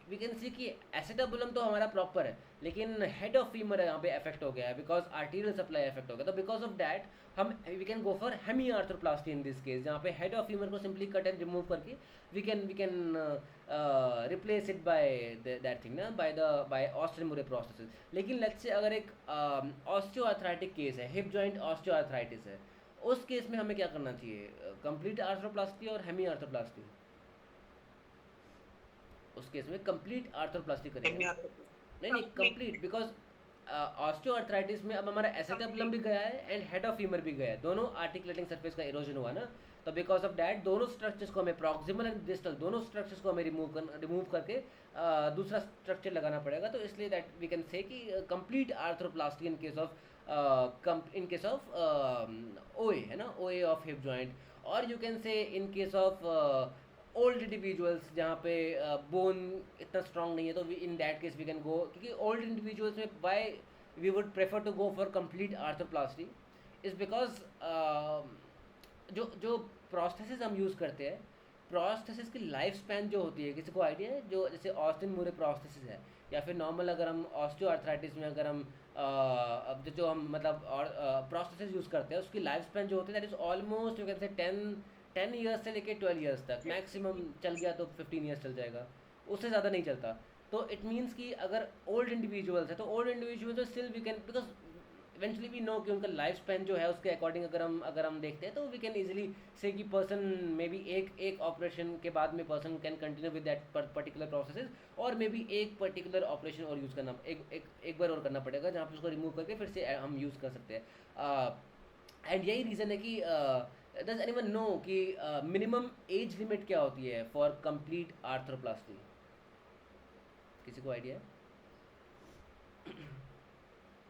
Speaker 1: वी कैन सी कि एसिटाबुलम तो हमारा प्रॉपर है, लेकिन हेड ऑफ फीमर यहाँ पे अफेक्ट हो गया है बिकॉज आर्टीरियल सप्लाई अफेक्ट हो गया। तो बिकॉज ऑफ दैट हम we can go for hemi arthroplasty in this case, जहाँ पे हेड ऑफ फीमर को सिंपली कट एंड रिमूव करके we can replace it by that thing ना, बाय ऑस्टिन मूरे प्रोस्थेसिस। लेकिन लेट्स से अगर एक osteoarthritic case है, hip joint osteoarthritis है, उस केस में हमें क्या करना चाहिए? कंप्लीट आर्थ्रोप्लास्टी और हेमी आर्थ्रोप्लास्टी? उस केस में कंप्लीट आर्थ्रोप्लास्टी करेंगे। नहीं कंप्लीट, बिकॉज ऑस्टियोआर्थराइटिस में अब हमारा एसेटाबुलम भी गया है एंड हेड ऑफ फीमर भी गया है, दोनों आर्टिकुलेटिंग सरफेस का इरोजन हुआ ना। तो बिकॉज ऑफ दैट दोनों स्ट्रक्चर्स को हमें प्रॉक्सिमल एंड डिस्टल दोनों स्ट्रक्चर्स को हमें रिमूव करके दूसरा स्ट्रक्चर लगाना पड़ेगा। तो इसलिए दैट वी कैन से कि complete arthroplasty in case of OA, है ना, ओए ऑफ हिप जॉइंट। और you can say in case of old individuals जहाँ पे बोन इतना स्ट्रांग नहीं है, तो in that case we can go, क्योंकि ओल्ड इंडिविजुअल्स में why we would prefer to go for complete arthroplasty is because जो प्रोस्थेसिस हम यूज़ करते हैं, प्रोस्थेसिस की लाइफ स्पैन जो होती है, किसी को आइडिया है? जो जैसे ऑस्टिन मूरे प्रोस्थेसिस है या फिर नॉर्मल अगर हम ऑस्टियोआर्थराइटिस में अगर हम अब जो हम मतलब और प्रोस्थेसिस यूज़ करते हैं, उसकी लाइफ स्पैन जो होती है that is almost you can से 10 ईयर्स से लेके 12 ईयर्स तक, मैक्सिमम चल गया तो 15 ईयर्स चल जाएगा, उससे ज़्यादा नहीं चलता। तो इट मीन्स कि अगर ओल्ड इंडिविजुअल्स है तो old individuals still we can, because eventually we know कि उनका लाइफ स्पैन जो है उसके अकॉर्डिंग अगर हम देखते हैं तो वी कैन इजीली से कि पर्सन मे बी एक ऑपरेशन के बाद में person can continue with that particular process, और मे बी एक पर्टिकुलर ऑपरेशन और यूज़ करना एक बार और करना पड़ेगा जहाँ पे उसको रिमूव करके फिर से हम यूज़ कर सकते हैं। एंड यही रीज़न है कि डज एनीवन नो कि मिनिमम एज लिमिट क्या होती है फॉर कंप्लीट आर्थ्रोप्लास्टी? किसी को आइडिया है?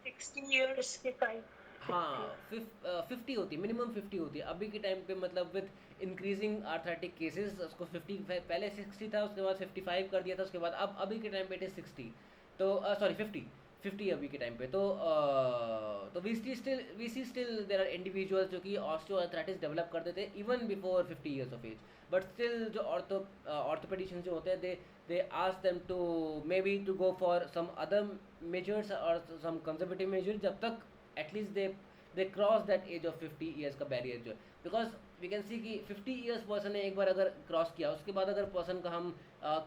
Speaker 2: 60 years.
Speaker 3: 65.
Speaker 1: हाँ 50 होती है, मिनिमम 50 होती है अभी के टाइम पे। मतलब विद इंक्रीजिंग आर्थराइटिक केसेस उसको 50, पहले 60 था, उसके बाद 55 कर दिया था, उसके बाद अब अभी के टाइम पे इट इज़ 60, तो सॉरी 50 अभी के टाइम पे। तो we see still there are individuals जो कि ऑस्टियोआर्थराइटिस डेवलप कर देते हैं even before 50 years of age, but still जो ऑर्थोपेडिशियन जो होते हैं they ask them to maybe to go for some other measures or some conservative measures जब तक at least they cross that age of 50 years का barrier जो है, because we can see कि 50 years person ने एक बार अगर क्रॉस किया, उसके बाद अगर पर्सन का हम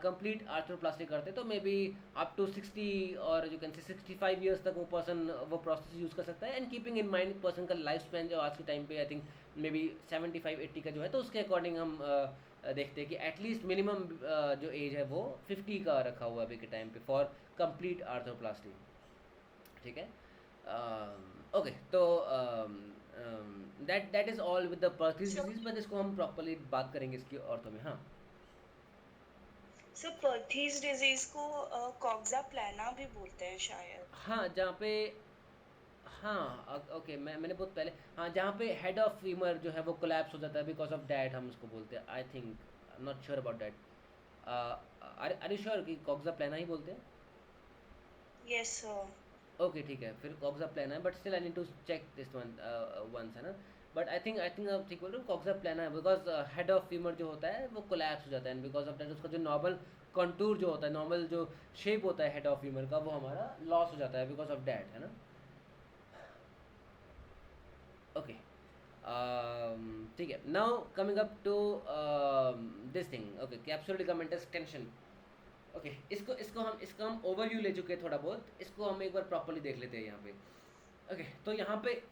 Speaker 1: कंप्लीट आर्थ्रोप्लास्टी करते तो मे बी अप टू 60 और यू कैन से 65 ईयर्स तक वो पर्सन वो प्रोसेस यूज़ कर सकता है। And keeping in mind person का लाइफ स्पैन जो आज के टाइम पे आई थिंक मे बी 75-80 का जो है, तो उसके अकॉर्डिंग हम देखते हैं कि एटलीस्ट मिनिमम जो एज है वो 50 का रखा हुआ है अभी के टाइम पे फॉर कंप्लीट आर्थ्रोप्लास्टी। ठीक है, ओके, तो that is all with the Perthes disease, but इसको हम प्रॉपर्ली बात करेंगे इसकी औरतों में। हाँ
Speaker 2: So Perthes disease को कॉक्सा प्लाना भी बोलते हैं शायद।
Speaker 1: हाँ, जहाँ पे हाँ ओके, मैंने बहुत पहले, हाँ जहाँ पे हेड ऑफ फीमर जो है वो कोलैप्स हो जाता है बिकॉज ऑफ डैट, हम उसको बोलते हैं, I think, I am not sure about that. Are you sure कि कॉक्सा प्लाना ही बोलते हैं?
Speaker 2: Yes sir.
Speaker 1: ओके ठीक है, फिर कॉक्सा प्लाना है, but still I need to check this one once, है ना। बट आई थिंक आप ठीक बोल रहे हो, कॉक्सा प्लाना है बिकॉज हेड ऑफ फीमर जो होता है वो कोलैप्स हो जाता है, एंड बिकॉज ऑफ दैट उसका जो नॉर्मल कंटूर जो होता है, नॉर्मल जो शेप होता है हेड ऑफ फीमर का, वो हमारा लॉस हो जाता है बिकॉज ऑफ डैट, है ना। ओके, ठीक है, now coming up to this thing, okay, capsule ligamentous tension. Okay, इसको हम ओवरव्यू ले चुके हैं थोड़ा बहुत, इसको हम एक बार प्रॉपर्ली देख लेते हैं यहाँ पे। ओके, तो यहाँ पे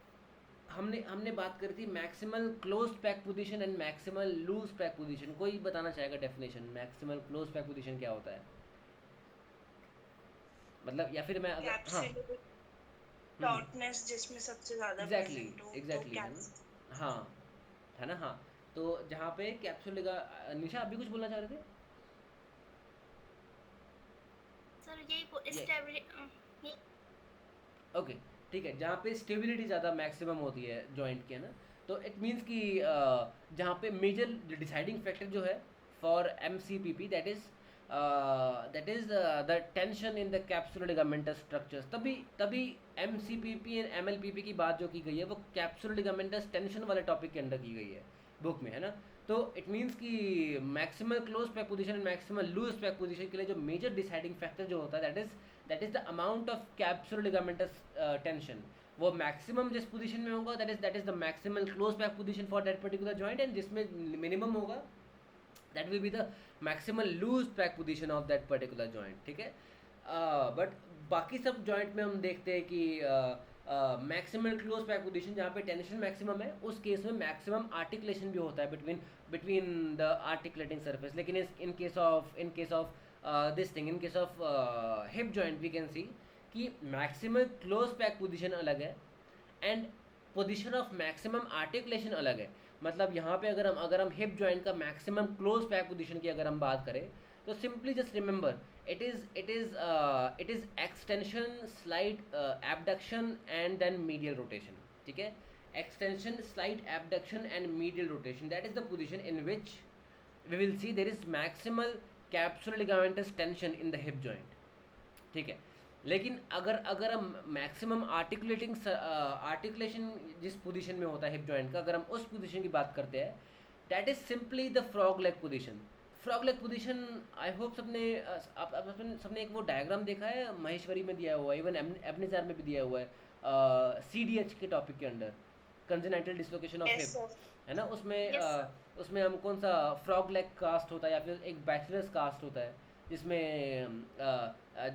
Speaker 1: हमने बात करी थी maximal close pack position and maximal loose pack position. कोई बताना चाहेगा definition, maximal close pack position क्या होता है? मतलब या फिर मैं अगर
Speaker 2: Capsule tautness जिसमें सबसे ज़्यादा
Speaker 1: एग्जैक्टली
Speaker 2: present हो, तो
Speaker 1: एग्जैक्टली, है
Speaker 2: caps-
Speaker 1: ना, हाँ, है ना, हाँ। तो जहाँ पे कैप्सूल लिगा, निशा आप भी कुछ बोलना चाह रहे थे?
Speaker 3: सर यही
Speaker 1: ये- ओके, ठीक है, जहाँ पे स्टेबिलिटी ज़्यादा मैक्सिमम होती है जॉइंट के, है ना, तो इट मीन्स कि जहाँ पे मेजर डिसाइडिंग फैक्टर जो है for M C P P, that is the tension in the capsular ligamentous structures. तभी तभी M C P P and M L P P की बात जो की गई है वो कैप्सुलर लिगामेंटस टेंशन वाले टॉपिक के अंडर की गई है बुक में, है ना। तो इट मीन्स कि maximal close pack position, maximal loose pack position के लिए जो मेजर डिसाइडिंग फैक्टर जो होता है that is the amount of capsular ligamentous tension. वो मैक्सिमम जिस पोजीशन में होगा that is the maximal close back position for that particular joint, and जिसमें मिनिमम होगा that will be the maximal loose back position of that particular joint, ठीक है। But बाकी सब जॉइंट में हम देखते हैं कि मैक्सिमल क्लोज बैक पोजीशन जहाँ पे टेंशन मैक्सिमम है उस केस में मैक्सिमम आर्टिकुलेशन भी होता है बिटवीन द आर्टिकुलेटिंग सरफेस। लेकिन in case of this thing, in case of hip joint we can see कि मैक्सिमम क्लोज बैक पोजीशन अलग है and position of maximum articulation अलग है। मतलब यहाँ पे अगर हम हिप जॉइंट का मैक्सिमम क्लोज बैक पोजीशन की अगर हम बात करें तो simply just remember it is extension, slight abduction and then medial rotation, ठीक है। extension, slight abduction and medial rotation, that is the position in which we will see there is maximal capsular ligamentous tension in the hip joint, ठीक है। लेकिन अगर हम maximum articulation जिस position में होता है हिप जॉइंट का, अगर हम उस पोजीशन की बात करते हैं that is simply the frog leg position. Frog leg position I hope सबने एक वो डायग्राम देखा है, महेश्वरी में दिया हुआ है, इवन एबनेज़ार में भी दिया हुआ है, CDH के टॉपिक के under, congenital dislocation of hip, है ना। उसमें हम कौन सा फ्रॉग लेग कास्ट होता है या फिर एक बैचलर्स कास्ट होता है जिसमें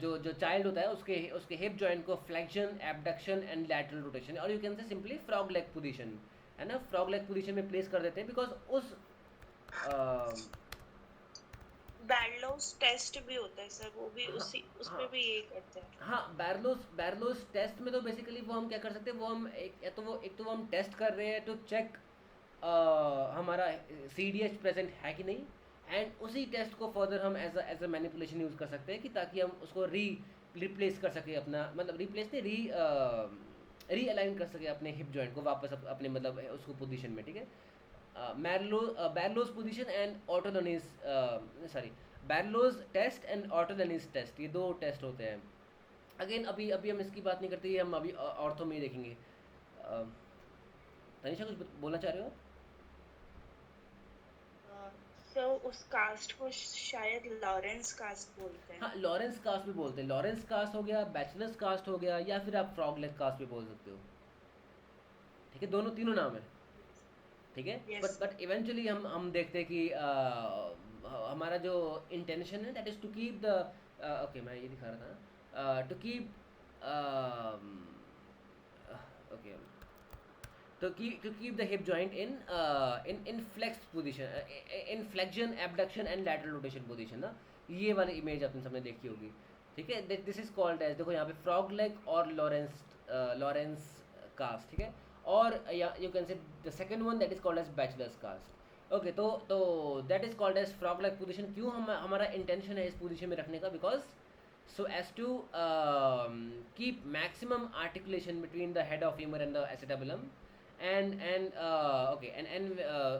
Speaker 1: जो चाइल्ड होता है उसके हिप जॉइंट को flexion, abduction and lateral rotation, और you can say simply frog leg position, है ना, फ्रॉग लेग पोजीशन में प्लेस कर देते हैं बिकॉज उस
Speaker 2: बैरलोस टेस्ट भी होता है सर, वो भी उसमें भी यही करते हैं।
Speaker 1: हाँ, बैरलोस टेस्ट में तो बेसिकली वो हम क्या कर सकते हैं, वो हम एक तो वो हम टेस्ट कर रहे हैं टू चेक हमारा CDH प्रेजेंट है कि नहीं, एंड उसी टेस्ट को फर्दर हम एज अ मैनिपुलेशन यूज़ कर सकते हैं कि ताकि हम उसको रिप्लेस कर सकें अपना, मतलब रिप्लेस नहीं, रीअलाइन कर सके अपने हिप जॉइंट को वापस अपने मतलब उसको पोजीशन में, ठीक है। Barlow's position and Ortolani's, Barlow's test and Ortolani's test, ये दो टेस्ट होते हैं। अगेन अभी हम इसकी बात नहीं करते, हम अभी ऑर्थो में ही देखेंगे। तनिषा कुछ बोलना चाह रहे हो?
Speaker 2: तो उस कास्ट को शायद लॉरेंस कास्ट बोलते हैं।
Speaker 1: हाँ, लॉरेंस कास्ट भी बोलते हैं। लॉरेंस कास्ट हो गया, बैचलर्स कास्ट हो गया, या फिर आप फ्रॉग लेग कास्ट भी बोल सकते हो, ठीक है। तीनों नाम है, ठीक है।
Speaker 2: Yes.
Speaker 1: बट इवेंचुअली हम देखते हैं कि हमारा जो इंटेंशन है that is to keep the okay, मैं ये दिखा रहा था, to keep okay, to keep the hip joint in flexed position, in flexion, abduction and lateral rotation position ना, ये वाली इमेज आपने सबने देखी होगी, ठीक है। दिस इज कॉल्ड एज, देखो यहाँ पे फ्रॉग लेग और लॉरेंस कास्ट, ठीक है। और you can say the second one that is called as Batchelor's cast, okay. तो that is called as frog leg position. क्यों हमारा इंटेंशन है इस पोजीशन में रखने का, because so as to keep maximum articulation between the head of femur and the acetabulum, and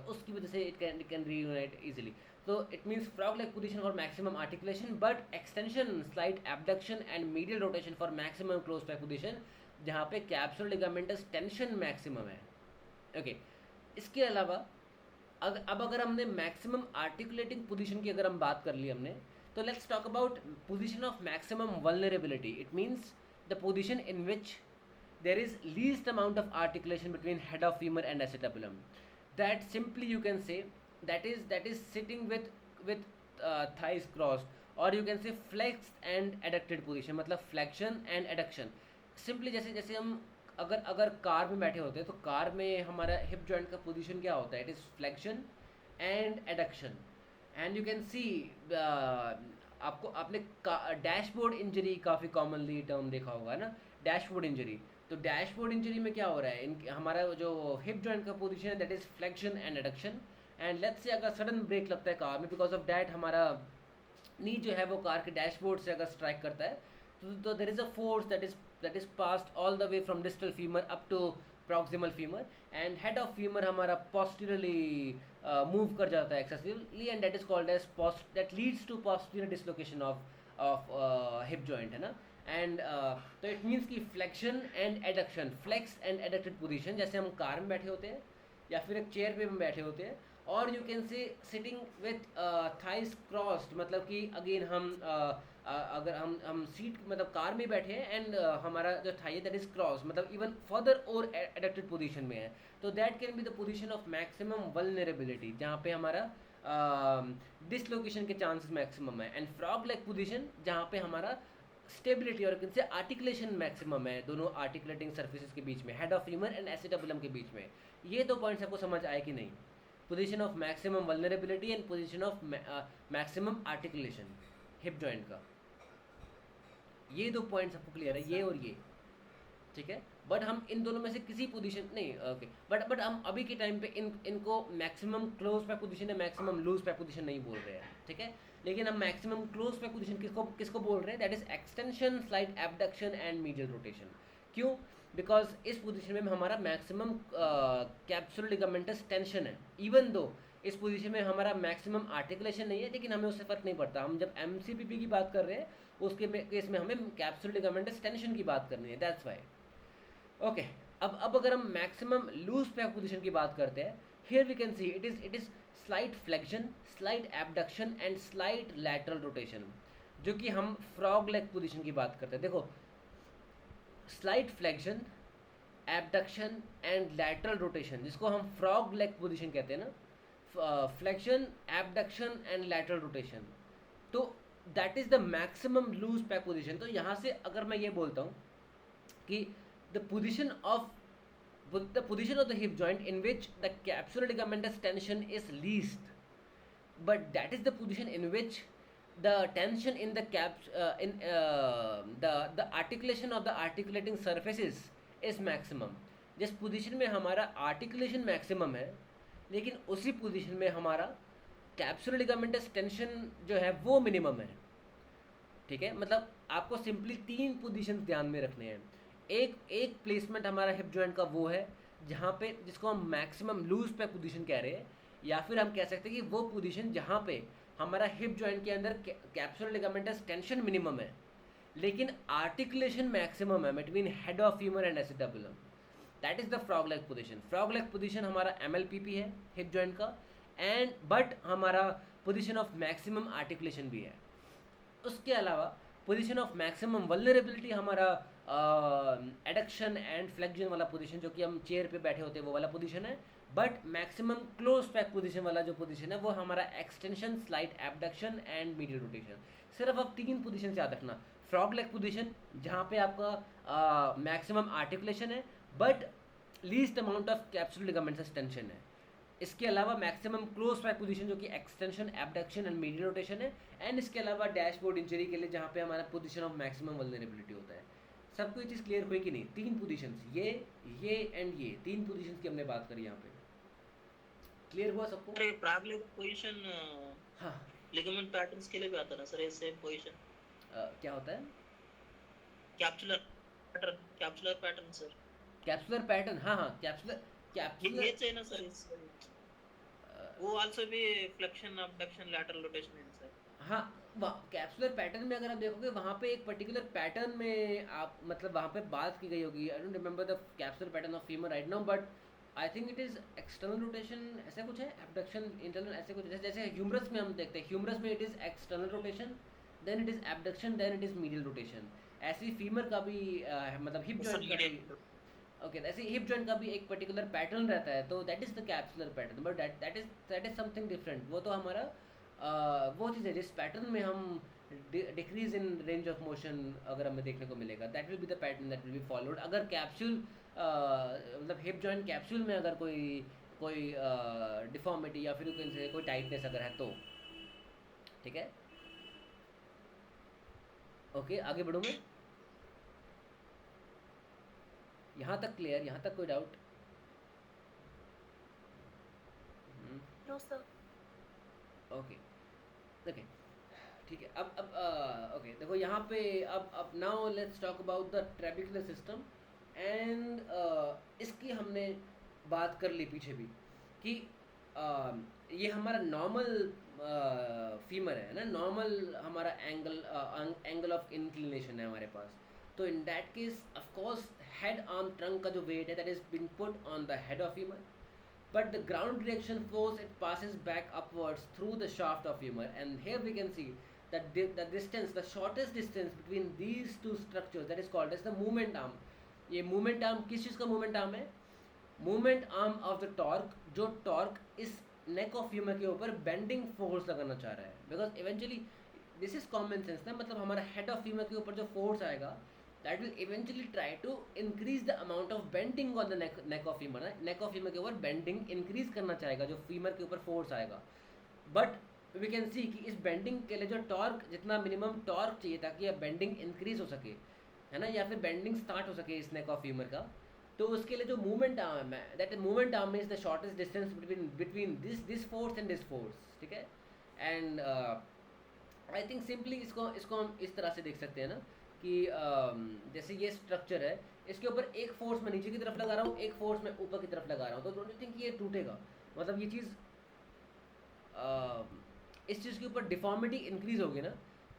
Speaker 1: उसकी वजह से it can reunite easily. So it means frog leg position for maximum articulation, but extension, slight abduction and medial rotation for maximum closed back position, जहाँ पे capsular ligamentous tension maximum है, okay. इसके अलावा अब अगर हमने maximum articulating position की अगर हम बात कर ली हमने, तो let's talk about position of maximum vulnerability. It means the position in which there is least amount of articulation between head of femur and acetabulum. That simply you can say that is sitting with thighs crossed, or you can say flexed and adducted position, मतलब flexion and adduction. Simply जैसे हम अगर car में बैठे होते हैं तो car में हमारा हिप जॉइंट का पोजीशन क्या होता है, it is flexion and adduction. And you can सी आपने डैशबोर्ड इंजरी काफ़ी कॉमनली टर्म देखा होगा ना, डैशबोर्ड इंजरी। तो डैशबोर्ड इंजरी में क्या हो रहा है, हमारा जो हिप जॉइंट का पोजीशन है that is flexion and adduction, and let's say अगर सडन ब्रेक लगता है कार में, बिकॉज ऑफ डैट हमारा नी जो है वो कार के डैशबोर्ड से अगर स्ट्राइक करता है तो there is a force that is that is passed all the way from distal femur up to proximal femur, and head of femur हमारा posteriorly move कर जाता है excessively, and that is called as that leads to posterior dislocation of hip joint, है ना. And तो it means कि flexion and adduction, flex and adducted position, जैसे हम कार में बैठे होते हैं या फिर एक चेयर पे हम बैठे होते हैं, और यू कैन से सिटिंग विथ थाइस क्रॉस्ड, मतलब कि अगेन हम अगर हम सीट मतलब कार में बैठे हैं एंड हमारा जो थाई है दैट इज क्रॉस, मतलब इवन फर्दर और एडक्टेड पोजीशन में है, तो that can be the position of maximum vulnerability, जहाँ पे हमारा डिसलोकेशन के चांसेस मैक्सिमम है. एंड फ्रॉग लेग पोजीशन, जहाँ पे हमारा स्टेबिलिटी और किनसे आर्टिकुलेशन मैक्सिमम है दोनों आर्टिकुलेटिंग सर्फेसिस के बीच में, head of femur and acetabulum के बीच में. ये दो पॉइंट्स आपको समझ आए कि नहीं? Position of maximum vulnerability and position of maximum articulation hip joint का, ये दो पॉइंट्स आपको क्लियर है, ये और ये, ठीक है. बट हम इन दोनों में से किसी पोजीशन नहीं, ओके, बट हम अभी के टाइम पे इनको मैक्सिमम क्लोज पे पोजीशन या मैक्सिमम लूज पे पोजीशन नहीं बोल रहे हैं, ठीक है. लेकिन हम मैक्सिमम क्लोज पे पोजीशन किसको बोल रहे हैं? That is extension, slight abduction and medial rotation. क्यों? बिकॉज इस पोजीशन में हमारा मैक्सिमम कैप्सुलर लिगामेंटस टेंशन है, इवन दो इस पोजीशन में हमारा मैक्सिमम आर्टिकुलेशन नहीं है, लेकिन हमें उससे फ़र्क नहीं पड़ता. हम जब MCPP की बात कर रहे हैं उसके केस में हमें कैप्सुलर लिगामेंटस टेंशन की बात करनी है, दैट्स वाई. ओके, अब अगर हम मैक्सिमम लूज पैक पोजीशन की बात करते हैं, here we can see it is slight flexion, slight abduction and slight lateral rotation, जो कि हम फ्रॉग लेग पोजीशन की बात करते हैं. देखो, slight flexion, abduction and lateral rotation, जिसको हम फ्रॉग लेग पोजीशन कहते हैं ना, flexion, abduction and lateral rotation, तो that is the maximum loose pack position. तो यहाँ से अगर मैं ये बोलता हूँ कि the position of the hip joint in which the capsular ligamentous tension is least, but that is the position in which the tension in the the articulation of the articulating surfaces is maximum. जिस position में हमारा articulation maximum है, लेकिन उसी position में हमारा capsular ligamentous tension जो है वो मिनिमम है, ठीक है. मतलब आपको सिंपली 3 पोजीशन ध्यान में रखने हैं. एक प्लेसमेंट हमारा हिप जॉइंट का वो है जहाँ पे, जिसको हम मैक्सिमम लूज पे पोजीशन कह रहे हैं, या फिर हम कह सकते हैं कि वो पोजीशन जहाँ पे हमारा हिप जॉइंट के अंदर कैप्सुलर लिगामेंटस टेंशन मिनिमम है, लेकिन आर्टिकुलेशन मैक्सिमम है between head of femur and acetabulum. That is the frog leg position. Frog leg position हमारा MLPP है हिप जॉइंट का, एंड बट हमारा पोजीशन ऑफ मैक्सिमम आर्टिकुलेशन भी है. उसके अलावा पोजीशन ऑफ मैक्सिमम वल्नरेबिलिटी हमारा एडक्शन एंड फ्लेक्शन वाला पोजीशन, जो कि हम चेयर पे बैठे होते हैं वो वाला पोजीशन है. But maximum close pack position वाला जो पोजीशन है वो हमारा extension, slight abduction and medial rotation. सिर्फ आप 3 पोजीशन से याद रखना. फ्रॉग लेग पोजीशन जहाँ पे आपका मैक्सिमम आर्टिकुलेशन है but least amount of capsular ligamentous tension है. इसके अलावा मैक्सिमम क्लोज पैक पोजीशन जो कि extension, abduction and medial rotation है. एंड इसके अलावा डैशबोर्ड इंजरी के लिए जहाँ पे हमारा पोजीशन ऑफ मैक्सिमम वल्नरेबिलिटी होता है. सबको ये चीज़ क्लियर हुई कि नहीं? 3 पोजीशंस, ये एंड ये 3 पोजीशंस की हमने बात करी यहाँ पे. क्लियर हुआ सबको?
Speaker 5: अरे फ्रॉग लेग पोजीशन
Speaker 1: हाँ,
Speaker 5: लिगामेंट पैटर्न्स के लिए भी आता है ना सर, ये सेम पोजीशन
Speaker 1: क्या होता है?
Speaker 5: Capsular pattern sir.
Speaker 1: Capsular pattern, हाँ, कैप्सुलर
Speaker 5: ये चाहिए ना सर, वो आल्सो भी फ्लेक्शन, अबडक्शन, लैटरल रोटेशन है सर.
Speaker 1: हाँ, कैप्सुलर पैटर्न में अगर आप देखोगे वहाँ पे एक पर्टिकुलर पैटर्न में आप मतलब वहाँ पे बात की गई होगी. I don't remember the capsular pattern of femur right now, but I think it is external rotation, ऐसा कुछ है, एबडक्शन, इंटरनल, ऐसे कुछ. जैसे ह्यूमरस में हम देखते हैं, ह्यूमरस में it is external rotation, then it is abduction, then it is medial rotation. ऐसे ही फीमर का भी मतलब हिप जॉइंट का भी, ओके, ऐसे हिप जॉइंट का भी एक पर्टिकुलर पैटर्न रहता है, तो that is the capsular pattern. But that is something different. वो तो हमारा वो चीज़ है जिस पैटर्न में हम decrease in range of motion अगर हमें देखने को मिलेगा, that will be the pattern that will be followed. अगर कैप्सूल मतलब हिप जॉइंट कैप्सूल में अगर कोई डिफॉर्मिटी या फिर कोई टाइटनेस अगर है तो, ठीक है. ओके, आगे बढ़ूँ मैं? यहाँ तक क्लियर? यहाँ तक कोई डाउट?
Speaker 3: No, sir.
Speaker 1: ओके, ठीक है, अब ओके, देखो यहाँ पे अब now let's talk about the trabecular system and इसकी हमने बात कर ली पीछे भी कि ये हमारा नॉर्मल फीमर है ना, नॉर्मल हमारा एंगल ऑफ इंक्लिनेशन है हमारे पास। तो in that case of course head arm trunk का जो वेट है that is being put on the head of femur, but the ground direction force it passes back upwards through the shaft of femur, and here we can see that the distance, the shortest distance between these two structures, that is called as the movement arm। ये movement arm किस चीज़ का movement arm है? movement arm of the torque, जो torque इस neck of femur के ऊपर bending force लगाना चाह रहा है, because eventually this is common sense ना, मतलब हमारा head of femur के ऊपर जो force आएगा that will eventually try to increase the amount of bending on the neck of femur। neck of femur के ऊपर bending increase करना चाहेगा जो femur के ऊपर force आएगा, but we can see कि इस bending के लिए जो torque, जितना minimum torque चाहिए ताकि यह bending increase हो सके, है ना, या फिर bending start हो सके इस neck of femur का, तो उसके लिए जो movement arm है, that movement arm is the shortest distance between this force and this force, ठीक है। and I think simply इसको हम इस तरह से देख सकते हैं ना कि जैसे ये स्ट्रक्चर है, इसके ऊपर एक फोर्स मैं नीचे की तरफ लगा रहा हूँ, एक फोर्स मैं ऊपर की तरफ लगा रहा हूँ, तो डोंट यू थिंक ये टूटेगा? मतलब ये चीज़ इस चीज़ के ऊपर डिफॉर्मिटी इंक्रीज होगी ना,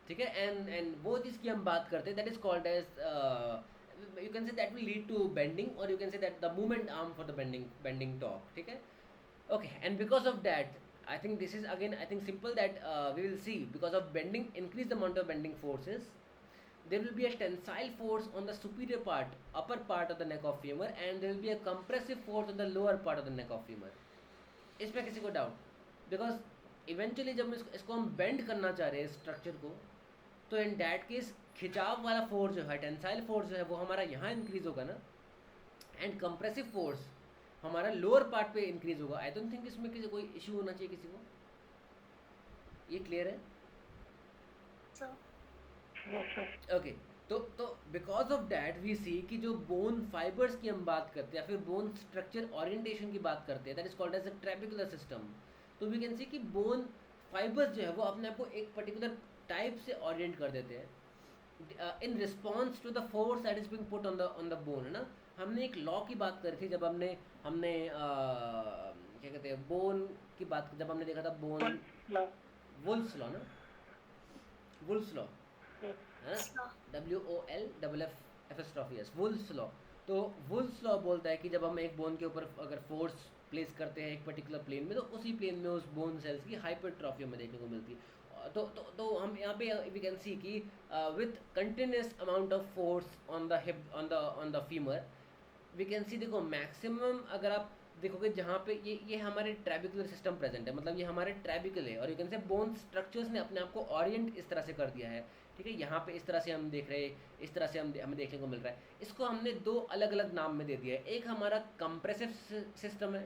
Speaker 1: ठीक है। एंड वो चीज़ की हम बात करते हैं that is called as you can say that will lead to bending, और you can say that the movement arm for the bending torque, ठीक है। Okay, and because of that I think this is again I think simple that we will see because of bending, increase the amount of bending forces, there will be a tensile force on the superior part, upper part of the neck of femur, and there will be a compressive force on the lower part of the neck of femur। इसमें किसी को doubt? Because eventually जब इसको हम bend करना चाह रहे हैं स्ट्रक्चर को, तो इन डैट केस खिंचाव वाला फोर्स जो है, टेंसाइल फोर्स जो है वो हमारा यहाँ इंक्रीज होगा ना, एंड कंप्रेसिव फोर्स हमारा लोअर पार्ट पे इंक्रीज होगा। आई डोंट थिंक इसमें किसी कोई इशू होना चाहिए किसी को, ये क्लियर है? ओके, तो because of that we see कि जो बोन फाइबर्स की हम बात करते हैं या फिर बोन स्ट्रक्चर ओरिएंटेशन की बात करते हैं, that is called as a trabecular system. तो वी कैन सी कि बोन फाइबर्स जो है वो अपने आप को एक पर्टिकुलर टाइप से ओरिएंट कर देते हैं in response to the force that is being put on the bone, है ना। हमने एक लॉ की बात करी थी जब हमने क्या कहते हैं बोन की बात, जब हमने देखा था बोन वुल्स लॉ ना, Wolves law, WOLFFS, Wolves law. तो वुल्स लॉ बोलता है कि जब हम एक बोन के ऊपर अगर फोर्स प्लेस करते हैं एक पर्टिकुलर प्लेन में, तो उसी प्लेन में उस बोन सेल्स की हाइपरट्रॉफी हमें देखने को मिलती है। तो हम यहाँ पे वी कैन सी कि with continuous amount of force on the hip on the femur, we can see, देखो मैक्सिमम अगर आप देखोगे जहाँ पे ये हमारे ट्रेबिकुलर सिस्टम प्रेजेंट है, मतलब ये हमारे ट्रेबिकल है, और you can say bone structures ने अपने आप को ओरिएंट इस तरह से कर दिया है, ठीक है। यहाँ पे इस तरह से हम देख रहे हैं, इस तरह से हमें देखने को मिल रहा है। इसको हमने दो अलग अलग नाम में दे दिया है, एक हमारा कंप्रेसिव सिस्टम है,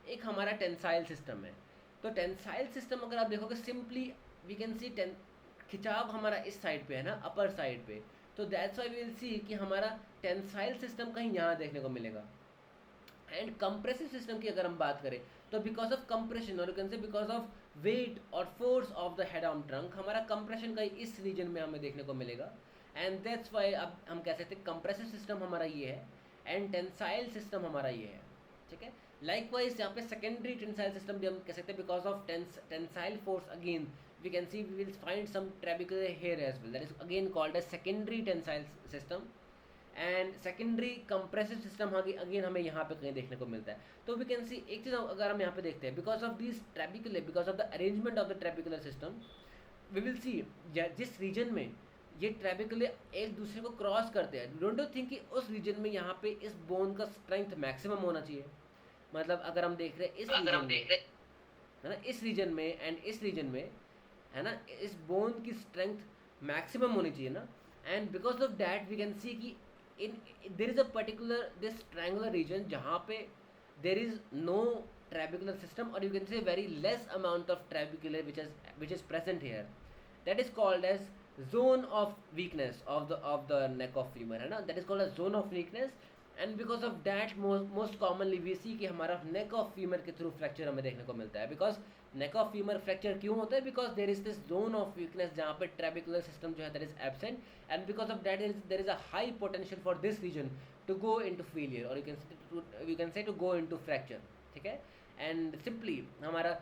Speaker 1: एक हमारा टेंसाइल सिस्टम है। तो टेंसाइल सिस्टम अगर आप देखोगे सिंपली वी कैन सी खिंचाव हमारा इस साइड पे है ना, अपर साइड पे, तो that's why we will see कि हमारा टेंसाइल सिस्टम कहीं यहाँ देखने को मिलेगा। एंड कंप्रेसिव सिस्टम की अगर हम बात करें तो बिकॉज ऑफ कंप्रेशन, और you can say because of weight और force of the head arm trunk, हमारा कंप्रेशन कहीं इस रीजन में हमें देखने को मिलेगा। एंड दैट्स व्हाई अब हम कह सकते हैं कंप्रेसिव सिस्टम हमारा ये है एंड टेंसाइल सिस्टम हमारा ये है, ठीक है। लाइकवाइज यहाँ पे सेकेंडरी टेंसाइल सिस्टम भी हम कह सकते हैं because of tensile force again we can see we will find some trabecular here as well, that is again called as secondary tensile system, and secondary compressive system again हमें यहाँ पे कहीं देखने को मिलता है। तो we can see एक चीज़ अगर हम यहाँ पे देखते हैं because of these trabecular, because of the arrangement of the trabecular system, we will see जिस region में ये trabecular एक दूसरे को क्रॉस करते हैं, don't you think कि उस region में यहाँ पे इस bone का strength maximum होना चाहिए? मतलब अगर हम देख रहे हैं इस region में, है ना, इस region में एंड इस region में, है ना, इस बोन की स्ट्रेंथ मैक्सिमम होनी चाहिए ना। And because of that we can see कि in there is a particular this triangular region जहाँ पे there is no trabecular system, और you can say very less amount of trabecular which is present here, that is called as zone of weakness of the neck of femur, है ना, that is called as zone of weakness. And because of that most commonly we see कि हमारा neck of femur के through fracture हमें देखने को मिलता है. Because neck of femur fracture क्यों होता है? Because there is this zone of weakness जहाँ पे ट्रेबिकुलर सिस्टम जो है that is absent, and because of that there is a high potential for this region to go into failure, और you can say to go into fracture. ठीक है. And simply हमारा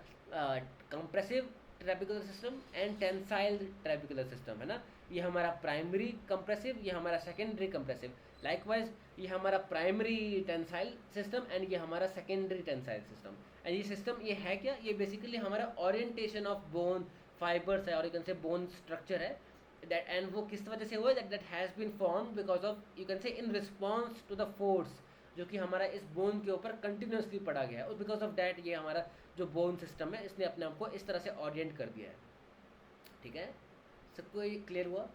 Speaker 1: compressive trabecular system and tensile trabecular system है ना, ये हमारा primary compressive, ये हमारा सेकेंडरी कंप्रेसिव. लाइकवाइज ये हमारा प्राइमरी टेंसाइल सिस्टम एंड ये हमारा सेकेंडरी टेंसाइल सिस्टम. एंड ये सिस्टम ये है क्या? ये बेसिकली हमारा ओरिएंटेशन ऑफ बोन फाइबर्स है, और you can say bone structure है दैट. एंड वो किस वजह से हुआ? That has been form because of you can say in response to the force जो कि हमारा इस बोन के ऊपर कंटिन्यूसली पड़ा गया है, और बिकॉज ऑफ दैट ये हमारा जो बोन सिस्टम है इसने अपने आप को इस तरह से ओरिएंट कर दिया है. ठीक है, सबको ये क्लियर हुआ?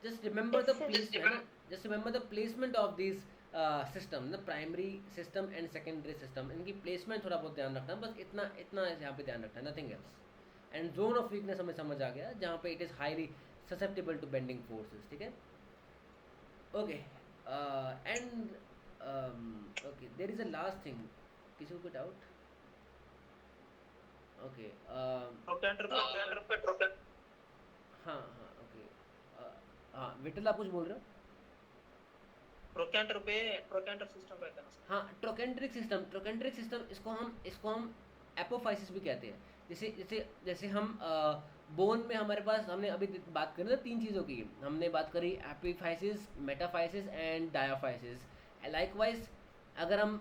Speaker 1: Just remember the placement, just remember the placement of this system, the primary system and secondary system, इनकी प्लेसमेंट थोड़ा बहुत ध्यान रखना, बस इतना इतना यहाँ पे ध्यान रखना, nothing else. And zone of weakness हमें समझ आ गया जहाँ पे it is highly susceptible to bending forces. ठीक है. Okay. And okay, there is a last thing. किसी को डाउट? ओके. हाँ हाँ ओके. हाँ विठल आप कुछ बोल रहे हो?
Speaker 5: ट्रोकेंटर सिस्टम रहता है ना.
Speaker 1: हाँ ट्रोकेंट्रिक सिस्टम, इसको हम एपोफाइसिस भी कहते हैं. जैसे जैसे जैसे हम बोन में हमारे पास, हमने अभी बात करी ना 3 चीज़ों की, हमने बात करी epiphysis, metaphysis and diaphysis. Likewise अगर हम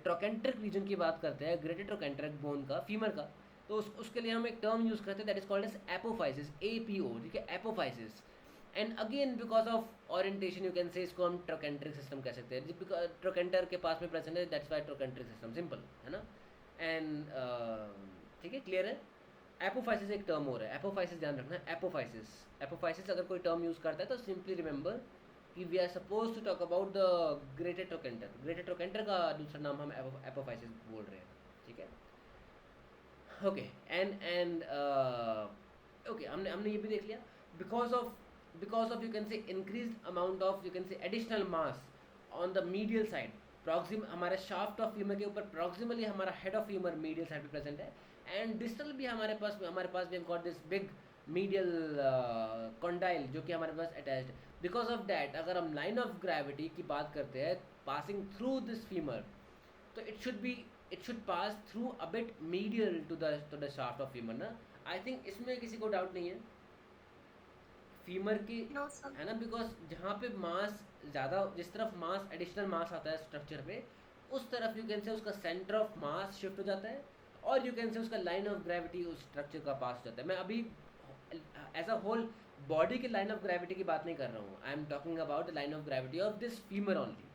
Speaker 1: ट्रोकेंट्रिक रीजन की बात करते हैं, ग्रेटर ट्रोकेंट्रिक बोन का, फीमर का, तो उसके लिए हम एक टर्म यूज़ करते हैं that is called as apophysis, APO. ठीक है, apophysis. And again because of orientation you can say इसको हम ट्रोकेंट्रिक सिस्टम कह सकते हैं. ट्रोकेंटर के पास में प्रेजेंट है, that's why trochanteric system, simple है ना. एंड ठीक है, क्लियर है. एपोफाइसिस एक टर्म हो रहा है, एपोफाइसिस ध्यान रखना. एपोफाइसिस अगर कोई टर्म यूज़ करता है तो सिंपली रिमेंबर कि we are suppose to talk about the greater trochanter का दूसरा नाम हम एपोफाइसिस बोल रहे हैं. ठीक है. ओके. एंड ओके, हमने ये भी देख लिया. बिकॉज ऑफ यू कैन से increase amount of you can से additional mass on the medial side, हमारे शाफ्ट ऑफ फीमर के ऊपर प्रॉक्सिमली हमारा head of femur medial side पे प्रेजेंट है, एंड डिस्टल भी हमारे पास भी got this big medial condyle जो कि हमारे पास अटैच्ड. बिकॉज ऑफ दैट अगर हम लाइन ऑफ ग्रेविटी की बात करते हैं पासिंग थ्रू दिस फीमर, तो it should pass through a bit medial to the shaft of femur ना. आई थिंक इसमें किसी को डाउट नहीं है फीमर की,
Speaker 3: No, sir.
Speaker 1: है ना. बिकॉज जहाँ पे मास ज़्यादा, जिस तरफ मास एडिशनल मास आता है स्ट्रक्चर पे, उस तरफ यू कैन से उसका सेंटर ऑफ मास शिफ्ट हो जाता है, और यू कैन से उसका लाइन ऑफ ग्रेविटी उस स्ट्रक्चर का पास हो जाता है. मैं अभी एज अ होल बॉडी के लाइन ऑफ ग्रेविटी की बात नहीं कर रहा हूँ. I am talking about the line of gravity of this femur only,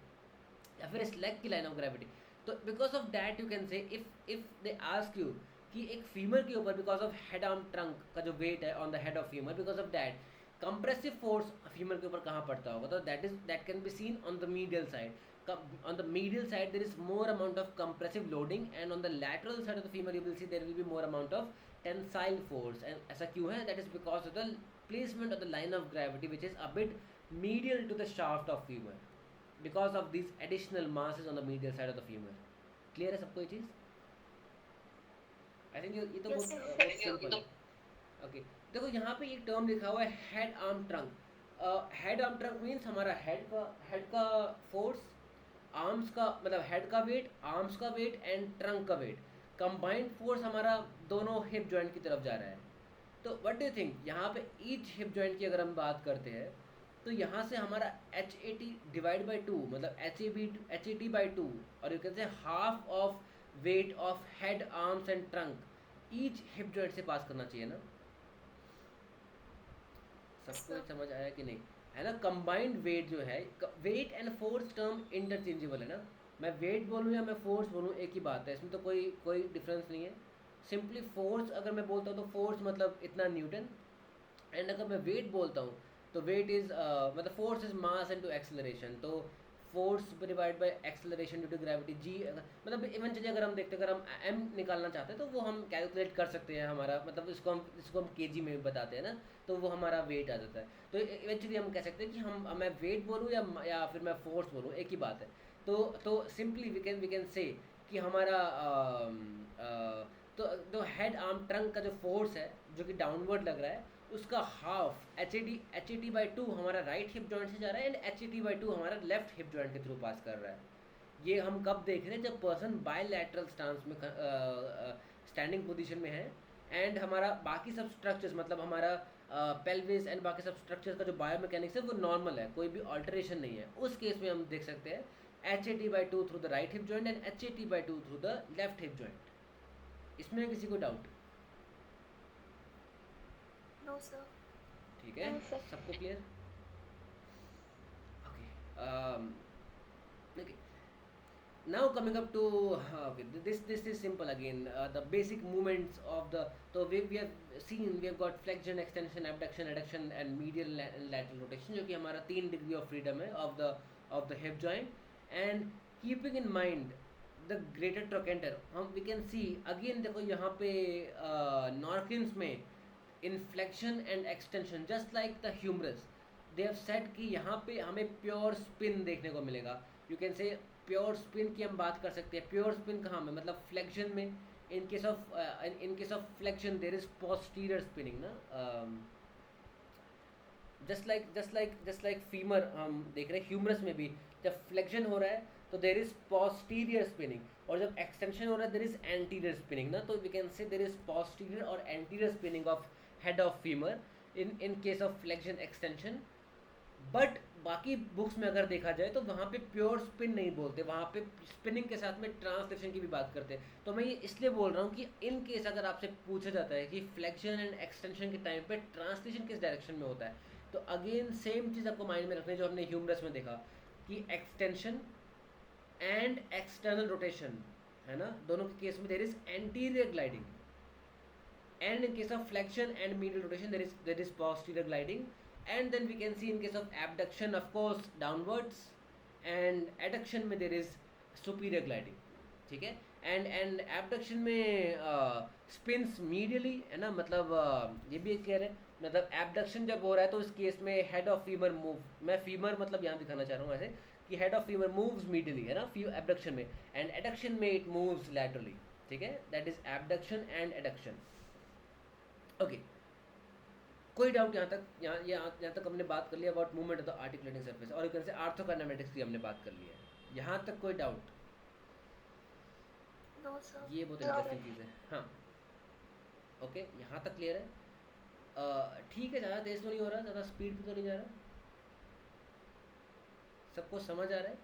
Speaker 1: या फिर इस लेग की लाइन ऑफ ग्रेविटी. तो because of that you can से इफ दे आस्क यू कि एक फीमर के ऊपर because of head arm trunk का जो वेट है on the head of femur, because of that compressive force femur के ऊपर कहाँ पड़ता होगा, तो that can be seen on the medial side. On the medial side there is more amount of compressive loading, and on the lateral side of the femur you will see there will be more amount of tensile force. And ऐसा क्यों है? That is because of the placement of the line of gravity which is a bit medial to the shaft of femur, because of these additional masses on the medial side of the femur. Clear है सबको ये चीज़? I think ये तो
Speaker 3: Yes, sir.
Speaker 1: बहुत simple है. Okay, देखो यहाँ पे एक टर्म लिखा हुआ है head arm trunk. Head arm trunk means हमारा हेड का फोर्स, आर्म्स का मतलब हेड का वेट, आर्म्स का वेट एंड ट्रंक का वेट, कंबाइंड फोर्स हमारा दोनों हिप जॉइंट की तरफ जा रहा है. तो व्हाट डू यू थिंक, यहाँ पे ईच हिप जॉइंट की अगर हम बात करते हैं तो यहाँ से हमारा HAT डिवाइड बाई 2 मतलब HAT बाई 2, और यू कैन से half of weight of head, arms and trunk each hip joint से पास करना चाहिए ना. सबको समझ आया कि नहीं, है ना. कंबाइंड वेट जो है, weight and force term interchangeable है ना. मैं वेट बोलूँ या मैं फोर्स बोलूँ एक ही बात है, इसमें तो कोई डिफरेंस नहीं है. सिंपली फोर्स अगर मैं बोलता हूँ तो फोर्स मतलब इतना न्यूटन, एंड अगर मैं वेट बोलता हूँ तो वेट इज़ मतलब force is mass into acceleration. तो force divide by acceleration due to gravity g, मतलब इवेंचुअली अगर हम देखते हैं, अगर हम m निकालना चाहते हैं तो वो हम कैलकुलेट कर सकते हैं. हमारा मतलब इसको हम kg में बताते हैं ना, तो वो हमारा वेट आ जाता है. तो इवेंचुअली हम कह सकते हैं कि मैं वेट बोलूँ या फिर मैं फोर्स बोलूँ, एक ही बात है. तो सिंपली वी कैन से कि हमारा तो हेड आर्म ट्रंक का जो फोर्स है जो कि डाउनवर्ड लग रहा है उसका half H A T by two हमारा राइट हिप जॉइंट से जा रहा है and H A T by two हमारा लेफ्ट हिप जॉइंट के थ्रू पास कर रहा है। ये हम कब देख रहे हैं जब पर्सन बायलैटरल स्टांस में स्टैंडिंग पोजीशन में है एंड हमारा बाकी सब स्ट्रक्चर्स मतलब हमारा पेल्विस एंड बाकी सब स्ट्रक्चर्स का जो बायोमैकेनिक्स है वो नॉर्मल है, कोई भी ऑल्टरेशन नहीं है। उस केस में हम देख सकते हैं H A T by two through the right hip joint and H A T by two through the left hip joint. इसमें किसी को डाउट?
Speaker 3: No, sir.
Speaker 1: ठीक है,
Speaker 4: No, sir.
Speaker 1: सबको clear? Okay, okay. Now coming up to okay, this is simple again. The basic movements of the so we have got flexion, extension, abduction, adduction and medial and lateral rotation जो कि हमारा 3 degree of freedom है of the hip joint and keeping in mind the greater trochanter हम we can see again देखो यहाँ पे Norkins में inflection and extension just like the humerus they have said कि यहाँ पे हमें pure spin देखने को मिलेगा। You can say pure spin की हम बात कर सकते हैं। प्योर स्पिन कहाँ में मतलब फ्लेक्शन में। In case of flexion there is posterior spinning ना, जस्ट लाइक फीमर हम देख रहे हैं ह्यूमरस में भी जब फ्लेक्शन हो रहा है तो देयर इज पोस्टीरियर स्पिनिंग और जब एक्सटेंशन हो रहा है देयर इज एंटीरियर स्पिनिंग ना। तो we can say there is posterior और anterior spinning of head of femur in case of flexion extension. But बाकी बुक्स में अगर देखा जाए तो वहाँ पे प्योर स्पिन नहीं बोलते, वहाँ पे स्पिनिंग के साथ में ट्रांसलेशन की भी बात करते हैं। तो मैं ये इसलिए बोल रहा हूँ कि इन केस अगर आपसे पूछा जाता है कि फ्लेक्शन एंड एक्सटेंशन के टाइम पे ट्रांसलेशन किस डायरेक्शन में होता है तो अगेन सेम चीज़ आपको माइंड में रखनी है जो हमने ह्यूमरस में देखा कि एक्सटेंशन एंड एक्सटर्नल रोटेशन है ना, दोनों के केस में there is anterior gliding and in case of flexion and medial rotation there is posterior gliding. And then we can see in case of abduction of course downwards and adduction में there is superior gliding, ठीक है। and abduction में spins medially है ना, मतलब ये भी clear है मतलब abduction जब हो रहा है तो इस केस में head of femur move, मैं femur मतलब यहाँ दिखाना चाह रहा हूँ ऐसे कि head of femur moves medially है ना abduction में and adduction में it moves laterally, ठीक है। that is abduction and adduction, okay। कोई डाउट यहाँ तक? यहाँ तक हमने बात कर लिया about movement of the articulating surface और यू कैन से आर्थोकाइनेमेटिक्स की हमने बात कर ली है। यहाँ तक कोई डाउट?
Speaker 3: No, sir.
Speaker 1: ये बहुत इंटरेस्टिंग चीज़ है। हाँ ओके, यहाँ तक क्लियर है। ठीक है, ज़्यादा तेज तो नहीं हो रहा, ज़्यादा स्पीड पे तो नहीं जा रहा, सबको समझ आ रहा है?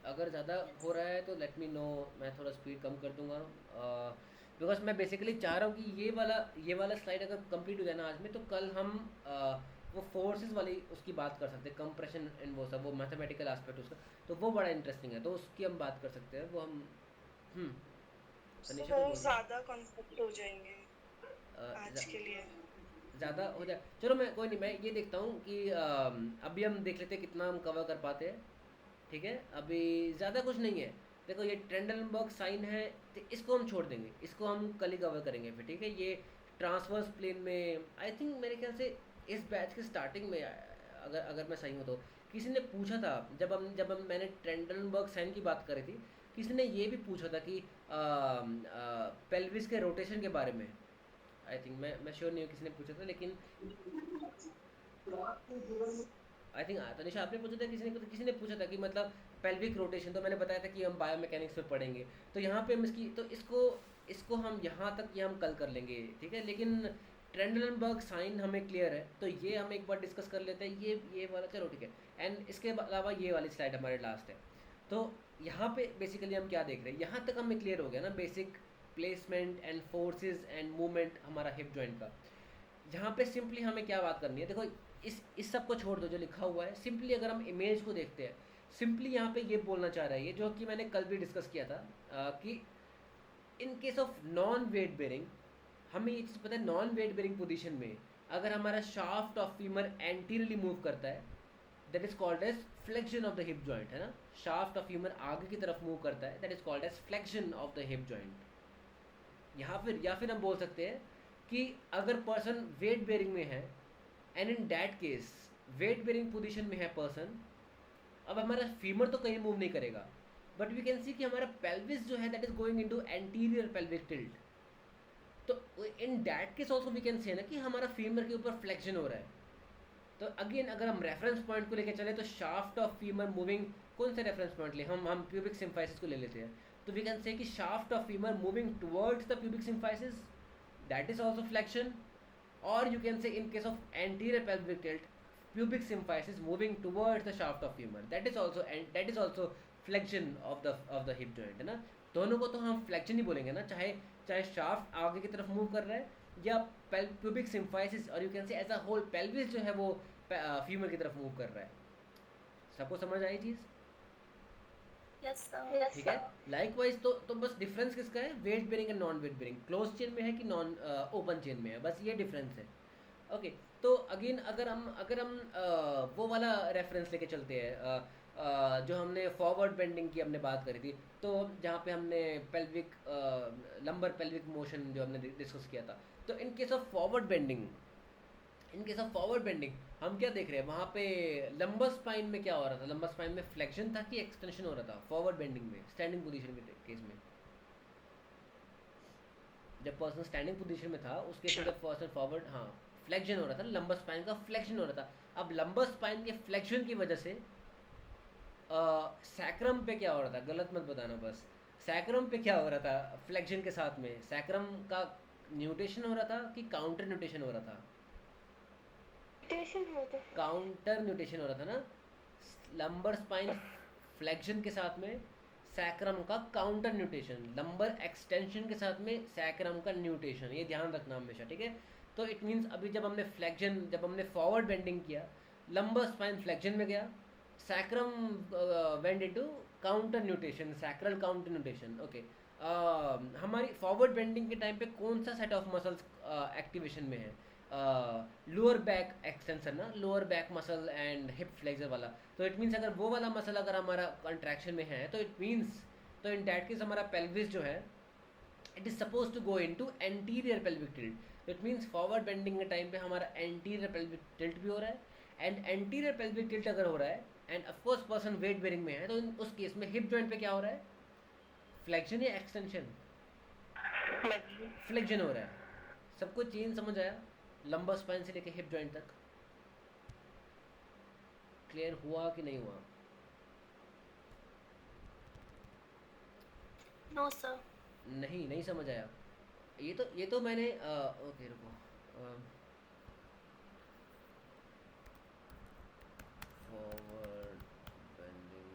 Speaker 1: अगर ज़्यादा हो रहा है तो लेट मी नो, मैं थोड़ा स्पीड कम कर दूँगा बिकॉज मैं बेसिकली चाह रहा हूँ कि ये वाला स्लाइड अगर कंप्लीट हो जाए ना आज में तो कल हम वो फोर्सेस वाली उसकी बात कर सकते हैं, कंप्रेशन एंड वो सब, वो मैथमेटिकल एस्पेक्ट उसका, तो वो बड़ा इंटरेस्टिंग है तो उसकी हम बात कर सकते हैं। वो हम तनिषा
Speaker 2: वो ज़्यादा कॉन्सेप्ट हो जाएंगे आज के लिए,
Speaker 1: ज़्यादा हो जाए। चलो मैं कोई नहीं, मैं ये देखता हूँ कि अभी हम देख लेते हैं कितना हम कवर कर पाते हैं, ठीक है। अभी ज़्यादा कुछ नहीं है, देखो ये ट्रेंडलबर्ग साइन है तो इसको हम छोड़ देंगे, इसको हम कल ही कवर करेंगे फिर, ठीक है। ये ट्रांसवर्स प्लेन में आई थिंक मेरे ख्याल से इस बैच के स्टार्टिंग में अगर मैं सही हूँ तो किसी ने पूछा था जब मैंने ट्रेंडलबर्ग साइन की बात करी थी, किसी ने ये भी पूछा था कि पेल्विस के रोटेशन के बारे में। आई थिंक मैं श्योर नहीं हूँ किसी ने पूछा था, लेकिन आई थिंक तनिषा आपने पूछा था, किसी ने पूछा था कि मतलब पेल्विक रोटेशन, तो मैंने बताया था कि हम बायोमैकेनिक्स में पढ़ेंगे तो यहाँ पे हम इसको हम यहाँ तक ये हम कल कर लेंगे, ठीक है। लेकिन ट्रेंडलबर्ग साइन हमें क्लियर है तो ये हम एक बार डिस्कस कर लेते हैं, ये वाला, चलो ठीक है। एंड इसके अलावा ये वाली स्लाइड हमारे लास्ट है। तो यहाँ पे बेसिकली हम क्या देख रहे हैं, यहाँ तक हमें क्लियर हो गया ना basic placement and forces and movement हमारा हिप जॉइंट का। यहाँ पे सिंपली हमें क्या बात करनी है, देखो इस सब को छोड़ दो जो लिखा हुआ है, सिंपली अगर हम इमेज को देखते हैं, सिंपली यहाँ पे ये बोलना चाह रहा है ये जो कि मैंने कल भी डिस्कस किया था कि in case of non weight bearing हमें ये चीज़ पता है, नॉन वेट बेरिंग पोजीशन में अगर हमारा shaft of femur anteriorly move करता है that is called as flexion of the hip joint, है ना। शाफ्ट ऑफ फीमर आगे की तरफ मूव करता है that is called as flexion of the hip joint. या फिर हम बोल सकते हैं कि अगर पर्सन वेट बेरिंग में है and in that case weight bearing position में है पर्सन, अब हमारा फीमर तो कहीं मूव नहीं करेगा, बट वी कैन सी कि हमारा पेल्विस जो है that is going into anterior pelvic tilt. तो in that case also we can say ना कि हमारा फीमर के ऊपर फ्लेक्शन हो रहा है। तो अगेन अगर हम रेफरेंस पॉइंट को लेकर चले तो शाफ्ट ऑफ फीमर मूविंग, कौन सा रेफरेंस पॉइंट ले, हम प्यूबिक सिम्फाइसिस को ले लेते हैं। तो वी कैन से कि shaft of femur moving towards the pubic symphysis, that is also flexion. और you can say in case of anterior pelvic tilt, pubic symphysis moving towards the shaft of femur, that is also flexion of the hip joint, है ना। दोनों को तो हम flexion ही बोलेंगे ना, चाहे शाफ्ट आगे की तरफ मूव कर रहा है या pubic symphysis, और you can say as a whole pelvis जो है वो फीमर की तरफ मूव कर रहा है। सबको समझ आई चीज़?
Speaker 3: Yes, sir.
Speaker 1: ठीक है। लाइकवाइज तो बस डिफरेंस किसका है, weight bearing and non weight bearing, close chain में है कि नॉन ओपन चेन में है, बस ये डिफरेंस है। ओके तो अगेन अगर हम वो वाला रेफरेंस लेके चलते हैं जो हमने फॉरवर्ड बेंडिंग की हमने बात करी थी, तो जहाँ पे हमने पेल्विक लंबर पेल्विक मोशन जो हमने डिस्कस किया था, तो इन केस ऑफ फॉरवर्ड बेंडिंग हम क्या देख रहे हैं वहाँ पे लंबर स्पाइन में क्या हो रहा था, लंबर स्पाइन में फ्लेक्शन था कि एक्सटेंशन हो रहा था फॉरवर्ड बेंडिंग में, स्टैंडिंग पोजीशन के केस में। जब पर्सन स्टैंडिंग पोजीशन में था उस केस में जब पर्सन फॉरवर्ड, हाँ फ्लेक्शन हो रहा था, लंबर स्पाइन का फ्लेक्शन हो रहा था। अब लंबर स्पाइन के फ्लेक्शन की वजह से सैक्रम पे क्या हो रहा था, गलत मत बताना बस, सैक्रम पे क्या हो रहा था फ्लेक्शन के साथ में, सैक्रम का न्यूटेशन हो रहा था कि काउंटर न्यूटेशन हो रहा था? काउंटर न्यूटेशन हो रहा था ना। लंबर स्पाइन फ्लेक्शन के साथ में सैक्रम का काउंटर न्यूटेशन, लंबर एक्सटेंशन के साथ में सैक्रम का न्यूटेशन, ये ध्यान रखना हमेशा, ठीक है। तो इट मीन्स अभी जब हमने फॉरवर्ड बेंडिंग किया, लंबर स्पाइन फ्लेक्शन में गया, sacrum went into counter nutation, sacral counter nutation. Okay हमारी फॉरवर्ड बेंडिंग के टाइम पे कौन सा सेट ऑफ मसल्स एक्टिवेशन में है? लोअर बैक एक्सटेंशन ना, lower back muscle and hip flexor वाला। तो इट मीन्स अगर वो वाला मसल अगर हमारा कंट्रैक्शन में है तो इट मीन्स, तो इन दैट केस हमारा पेल्विस जो है it is suppose to go into anterior pelvic tilt. It means forward bending के टाइम पे हमारा एंटीरियर पेल्विक टिल्ट भी हो रहा है, एंड एंटीरियर पेल्विक टिल्ट अगर हो रहा है and of course person weight bearing में है, तो उस केस में हिप जॉइंट पे क्या हो रहा है, फ्लेक्शन या एक्सटेंशन? फ्लेक्शन हो रहा है। सबको चेन समझ आया लंबर स्पाइन से लेके हिप जॉइंट तक? क्लियर हुआ कि नहीं हुआ?
Speaker 3: No, sir.
Speaker 1: नहीं समझ आया। ये तो मैंने ओके रुको, फॉरवर्ड बेंडिंग,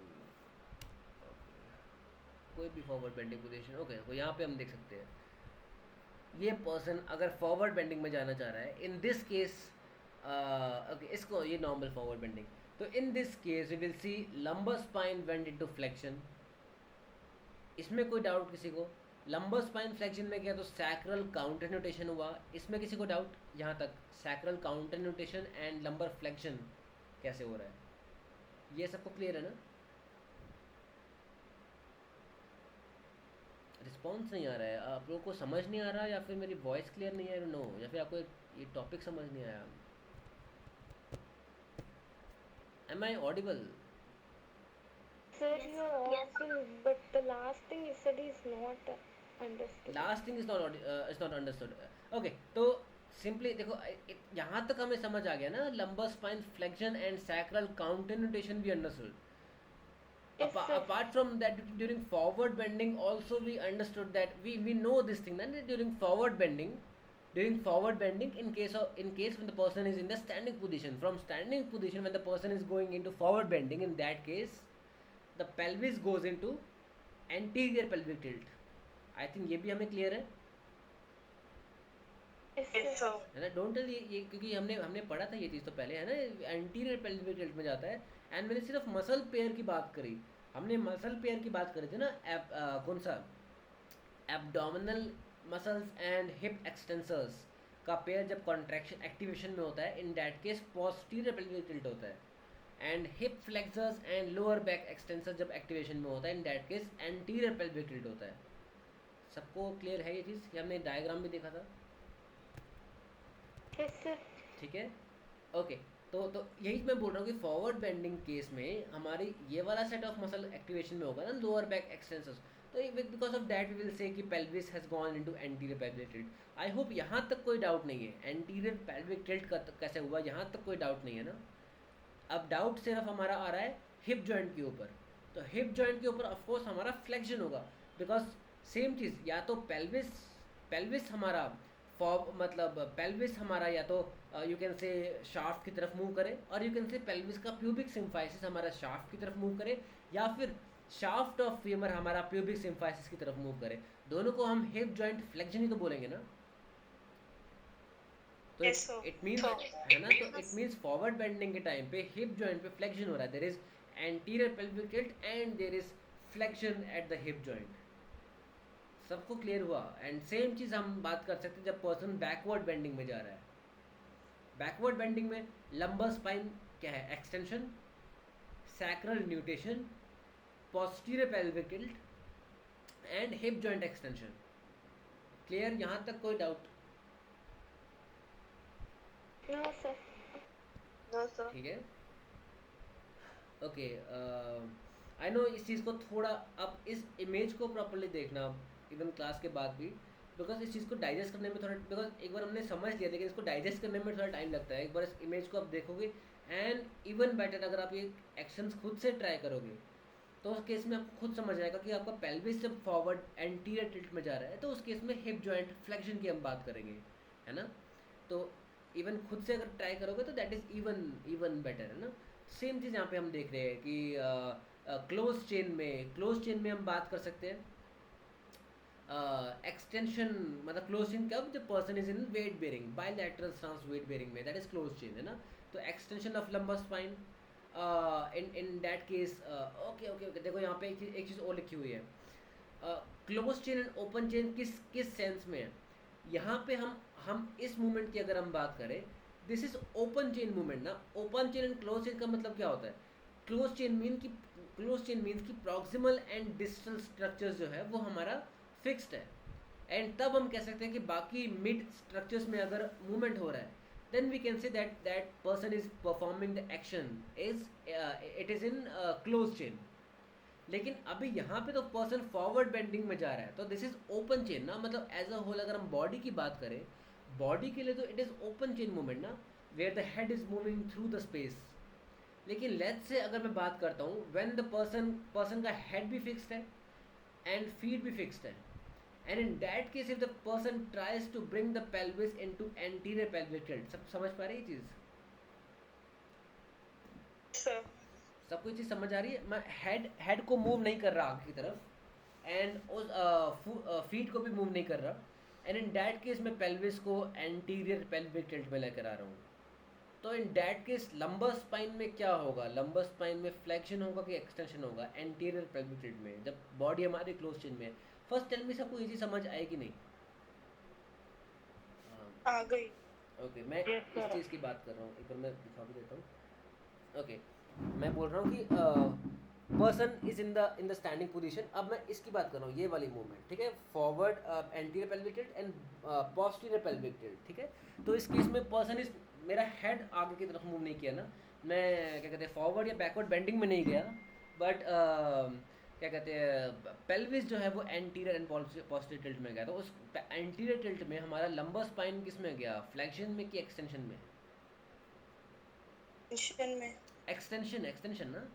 Speaker 1: कोई भी फॉरवर्ड बेंडिंग पोजीशन, ओके तो यहाँ पे हम देख सकते हैं ये पर्सन अगर फॉरवर्ड बेंडिंग में जाना चाह रहा है, इन दिस केस ओके इसको ये नॉर्मल फॉरवर्ड बेंडिंग, तो in this case we will see lumbar spine went into flexion. इसमें कोई डाउट किसी को? लंबर स्पाइन फ्लेक्शन में गया तो सैक्रल काउंटर न्यूटेशन हुआ, इसमें किसी को डाउट? यहाँ तक sacral counter nutation and lumbar flexion कैसे हो रहा है, ये सबको क्लियर है ना? रिस्पॉन्स नहीं आ रहा है, आप लोगों को समझ नहीं आ रहा, या फिर मेरी वॉइस क्लियर नहीं है, नो, या फिर आपको ये टॉपिक समझ नहीं आया? Am I audible?
Speaker 4: Sir, you are audible, but the last thing you said is not understood.
Speaker 1: Last thing is not understood. Okay तो सिंपली देखो यहाँ तक हमें समझ आ गया ना, lumbar spine flexion and sacral counter nutation भी understood.
Speaker 4: Yes, sir.
Speaker 1: Apart from that, during forward bending also we understood that we know this thing that during forward bending, in case when the person is in the standing position, from standing position when the person is going into forward bending, in that case the pelvis goes into anterior pelvic tilt. I think ये भी हमें clear है
Speaker 4: Yes,
Speaker 2: Yes,
Speaker 4: sir.
Speaker 2: sir.
Speaker 1: है ना? Don't tell ये क्योंकि हमने पढ़ा था ये चीज़ तो पहले, है ना, एंटीरियर पेल्विक टिल्ट में जाता है। एंड मैंने सिर्फ मसल पेयर की बात करी, हमने मसल पेयर की बात करी थी ना, कौन सा, abdominal muscles and hip extensors का पेयर जब कॉन्ट्रैक्शन एक्टिवेशन में होता है, इन that case posterior pelvic tilt होता है, and hip flexors and lower back extensor जब एक्टिवेशन में होता है, इन that case anterior pelvic tilt होता है। सबको क्लियर है ये चीज़? ये हमने डायग्राम भी देखा था,
Speaker 4: Yes, sir.
Speaker 1: ठीक है? ओके तो यही मैं बोल रहा हूँ कि फॉरवर्ड बेंडिंग केस में हमारी ये वाला सेट ऑफ मसल एक्टिवेशन में होगा ना, लोअर बैक एक्सटेंसर्स, तो because of that we will say कि pelvis has gone into anterior pelvic tilt. I hope यहाँ तक कोई डाउट नहीं है, एंटीरियर पेल्विक टिल्ट का कैसे हुआ यहाँ तक कोई डाउट नहीं है ना। अब डाउट सिर्फ हमारा आ रहा है हिप जॉइंट के ऊपर। तो हिप जॉइंट के ऊपर ऑफकोर्स हमारा फ्लेक्शन होगा, बिकॉज सेम चीज़, या तो पेल्विस हमारा मतलब पेल्विस हमारा या तो यू कैन से शाफ्ट की तरफ मूव करे, और यू कैन से पेल्विस का प्यूबिक सिम्फाइसिस हमारा शाफ्ट की तरफ मूव करे, या फिर शाफ्ट ऑफ फीमर हमारा प्यूबिक सिम्फाइसिस की तरफ मूव करे। दोनों को हम हिप जॉइंट फ्लेक्शन ही तो बोलेंगे ना। तो
Speaker 2: Yes, sir.
Speaker 1: It means
Speaker 2: So,
Speaker 1: है ना, तो इट मीन्स फॉरवर्ड बेंडिंग के टाइम पे हिप जॉइंट पे फ्लेक्शन हो रहा है, there is anterior pelvic tilt and there is flexion at the hip joint. सबको क्लियर हुआ? एंड सेम चीज़ हम बात कर सकते हैं जब पर्सन बैकवर्ड बेंडिंग में जा रहा है। बैकवर्ड बेंडिंग में लंबर स्पाइन क्या है? Extension, sacral nutation, posterior pelvic tilt and hip joint extension. Clear? यहाँ तक कोई doubt?
Speaker 4: No, sir.
Speaker 2: no, sir.
Speaker 1: ठीक है, ओके। आई नो इस चीज़ को थोड़ा, अब इस इमेज को प्रॉपरली देखना इवन क्लास के बाद भी, बिकॉज इस चीज़ को डाइजेस्ट करने में थोड़ा, बिकॉज एक बार हमने समझ लिया लेकिन इसको डाइजेस्ट करने में थोड़ा टाइम लगता है। एक बार इस इमेज को आप देखोगे एंड इवन बेटर अगर आप ये एक्शंस खुद से ट्राई करोगे तो उस केस में आपको खुद समझ आएगा कि आपका पेल्विस जब फॉरवर्ड एंटीरियर टिल्ट में जा रहा है तो उस केस में हिप जॉइंट फ्लेक्शन की हम बात करेंगे, है ना। तो इवन खुद से अगर ट्राई करोगे तो दैट इज़ इवन बेटर, है ना। सेम चीज़ यहाँ पे हम देख रहे हैं कि क्लोज चेन में हम बात कर सकते हैं एक्सटेंशन, मतलब क्लोज चेन कब? जब person is in weight bearing, bilateral stance weight bearing में, दैट इज क्लोज चेन, है ना। तो extension of lumbar spine in that case, okay देखो यहाँ पे एक चीज़ और लिखी हुई है, close chain and open chain किस सेंस में है। यहाँ पे हम इस मूवमेंट की अगर हम बात करें, this is open chain movement ना। Open chain and close chain का मतलब क्या होता है? क्लोज चेन मीन्स की प्रॉक्सिमल एंड डिस्टल स्ट्रक्चर्स जो है वो हमारा फिक्स्ड है, एंड तब हम कह सकते हैं कि बाकी मिड स्ट्रक्चर्स में अगर मूवमेंट हो रहा है then we can say that person is performing the action is it is in closed chain। लेकिन अभी यहाँ पे तो पर्सन फॉरवर्ड बेंडिंग में जा रहा है, तो दिस इज ओपन चेन ना। मतलब एज अ होल अगर हम बॉडी की बात करें, बॉडी के लिए तो it is open chain movement ना, where the head is moving through the space. लेकिन लेट्स से अगर मैं बात करता हूँ व्हेन द पर्सन का हेड भी फिक्स्ड है एंड फीट भी फिक्स्ड है, and in that case if the person tries to bring the pelvis into anterior pelvic tilt, सब समझ पा रही है चीज़?
Speaker 2: Sir.
Speaker 1: सबको चीज़ समझ आ रही है? मैं हेड को मूव नहीं कर रहा आगे की तरफ एंड उस फीट को भी मूव नहीं कर रहा, एंड इन डैट केस मैं पेल्विस को एंटीरियर पेल्विक टिल्ट में लेकर आ रहा हूँ। तो in that case lumbar spine में क्या होगा? लंबर स्पाइन में फ्लेक्शन होगा कि एक्सटेंशन होगा? एंटीरियर पेल्विक टिल्ट में, जब बॉडी हमारी क्लोज चेन में है। फर्स्ट टेल मी सबको ये चीज़ समझ आएगी नहीं?
Speaker 2: आ गई।
Speaker 1: ओके, मैं इस चीज़ की बात कर रहा हूँ, एक बार मैं दिखा भी देता हूँ। ओके, मैं बोल रहा हूँ कि person is in the standing position. अब मैं इसकी बात कर रहा हूँ, ये वाली मूवमेंट, ठीक है। Forward anterior pelvic tilt and posterior pelvic tilt, ठीक है। तो इस केस में पर्सन इज, मेरा हेड आगे की तरफ मूव नहीं किया ना, मैं क्या कहते हैं फॉरवर्ड या बैकवर्ड बेंडिंग में नहीं गया, बट क्या कहते हैं पेल्विस जो है वो एंटीरियर एंड पोस्टीरियर टिल्ट में गया। तो उस एंटीरियर टिल्ट में हमारा लंबर स्पाइन किस में गया? फ्लेक्शन में कि एक्सटेंशन में?
Speaker 2: Tension में।
Speaker 1: एक्सटेंशन ना।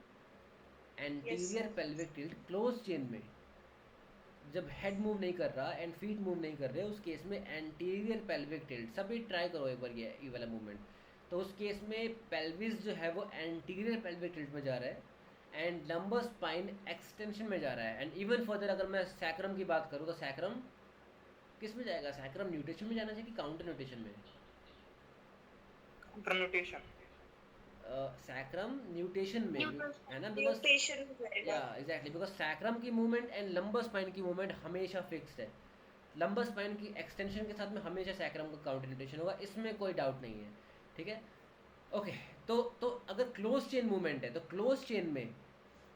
Speaker 1: Anterior pelvic tilt close chain में जब हेड मूव नहीं कर रहा एंड फीट मूव नहीं कर रहे, उस केस में एंटीरियर पेल्विक टिल्ट। सभी ट्राई करो एक बार ये वाला मूवमेंट। तो उस केस में पेल्विस जो है वो एंटीरियर पेल्विक टिल्ट में जा रहा है एंड लंबर स्पाइन एक्सटेंशन में जा रहा है। एंड इवन फर्दर अगर मैं सैक्रम की बात करूँ तो सैक्रम किस में जाएगा? सैक्रम न्यूटेशन में जाना चाहिए कि काउंटर न्यूटेशन में?
Speaker 5: Counter nutation.
Speaker 1: सैक्रम न्यूटेशन में, है ना, बिकॉज
Speaker 2: Mutation हो जाएगा।
Speaker 1: या एग्जैक्टली, बिकॉज सैक्रम की मूवमेंट एंड लंबर स्पाइन की मूवमेंट हमेशा फिक्स्ड है। लंबर स्पाइन की एक्सटेंशन के साथ में हमेशा सैक्रम का काउंटर न्यूटेशन होगा, इसमें कोई डाउट नहीं है, ठीक है। ओके, तो अगर क्लोज चेन मूवमेंट है तो क्लोज चेन में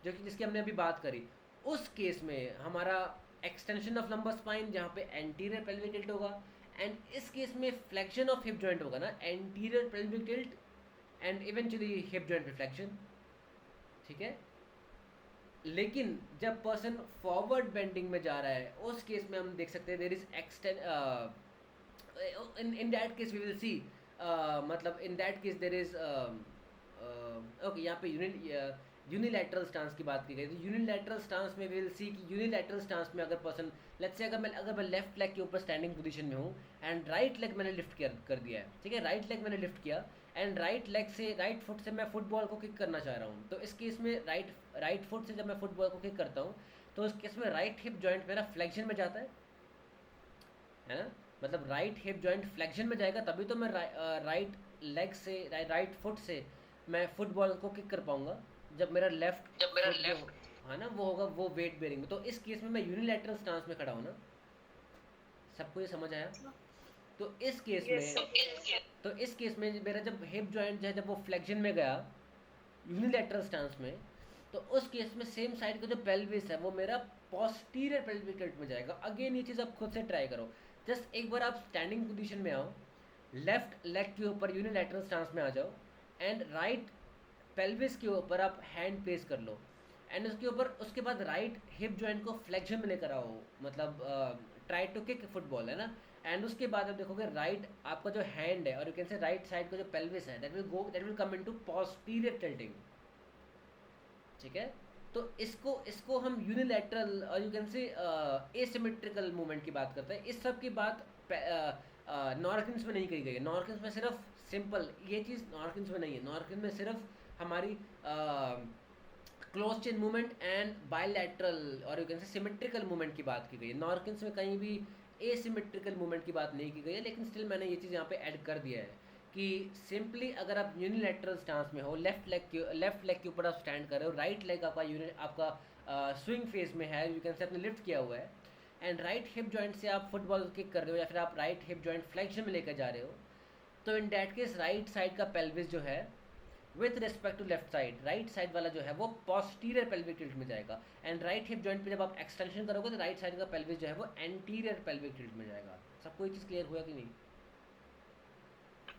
Speaker 1: जो कि जिसकी हमने अभी बात करी, उस केस में हमारा एक्सटेंशन ऑफ लंबर स्पाइन जहाँ पे एंटीरियर पेल्विक टिल्ट होगा, एंड इस केस में फ्लेक्शन ऑफ हिप जॉइंट होगा ना, anterior pelvic tilt and eventually hip joint reflection, ठीक है। लेकिन जब पर्सन फॉरवर्ड बेंडिंग में जा रहा है उस केस में हम देख सकते हैं there is extend, in that case we will see, मतलब in that case there is okay, यहाँ पे यूनिलैटरल स्टांस की बात की गई। तो यूनिलैटरल स्टांस में वी विल सी कि यूनिलैटरल स्टांस में अगर पर्सन, लेट्स से अगर मैं लेफ्ट लेग के ऊपर स्टैंडिंग पोजीशन में हूँ एंड राइट लेग मैंने लिफ्ट कर दिया है, ठीक है, राइट लेग मैंने लिफ्ट किया एंड राइट लेग से, राइट फुट से मैं फुटबॉल को किक करना चाह रहा हूँ। तो इस केस में राइट फुट से जब मैं फुटबॉल को किक करता हूँ तो उस केस में राइट हिप जॉइंट मेरा फ्लेक्शन में जाता है ना, मतलब राइट हिप जॉइंट फ्लेक्शन में जाएगा तभी तो मैं राइट लेग से, राइट फुट से मैं फुटबॉल को किक कर पाऊंगा जब मेरा लेफ्ट है ना वो होगा वो वेट बेरिंग में। तो इस केस में मैं यूनिलैटरल स्टांस में खड़ा हूँ ना, सबको ये समझ आया? तो इस केस
Speaker 2: Yes,
Speaker 1: में
Speaker 2: sir.
Speaker 1: तो इस केस में मेरा जब हिप जॉइंट जो है जब वो फ्लेक्शन में गया यूनिलैटरल स्टांस में, तो उस केस में सेम साइड का जो पेल्विस है वो मेरा पोस्टीरियर पेल्विक टिल्ट में जाएगा। अगेन ये चीज़ आप खुद से ट्राई करो, जस्ट एक बार आप स्टैंडिंग पोजीशन में आओ, लेफ्ट लेग के ऊपर यूनिलैटरल स्टांस में आ जाओ एंड राइट पेल्विस के ऊपर आप हैंड प्लेस कर लो एंड उसके बाद राइट हिप जॉइंट को फ्लेक्शन में लेकर आओ, मतलब ट्राई टू किक फुटबॉल है ना। एंड उसके बाद आप देखोगे राइट आपका जो हैंड है और यू कैन से राइट साइड का जो पेल्विस है that will come into posterior tilting, ठीक है। तो इसको हम यूनिलैटरल और यू कैन से एसिमेट्रिकल मूवमेंट की बात करते हैं। इस सब की बात नॉर्किन्स में नहीं कही गई है। नॉर्किन्स में सिर्फ सिंपल ये चीज़ नॉर्किन्स में नहीं है। नॉर्किन में सिर्फ हमारी close chain movement and bilateral और you can say symmetrical movement की बात की गई है। नॉर्किन्स में कहीं भी एसिमेट्रिकल मूवमेंट की बात नहीं की गई है, लेकिन स्टिल मैंने ये चीज़ यहाँ पे ऐड कर दिया है कि सिंपली अगर आप यूनिलैटरल स्टांस में हो, लेफ्ट लेग के ऊपर आप स्टैंड कर रहे हो, राइट लेग आपका स्विंग फेज में है, यू कैन से आपने लिफ्ट किया हुआ है एंड राइट हिप जॉइंट से आप फुटबॉल किक कर रहे हो या फिर आप राइट हिप जॉइंट फ्लेक्शन में लेकर जा रहे हो, तो in that case right side का पेल्विस जो है with respect to left side, right side वाला जो है वो पोस्टीरियर पेल्विक टिल्ट में जाएगा एंड राइट हिप जॉइंट पे जब आप एक्सटेंशन करोगे तो राइट साइड का पेल्विस जो है वो एंटीरियर पेल्विक टिल्ट में जाएगा। सबको ये चीज़ क्लियर हुआ कि नहीं?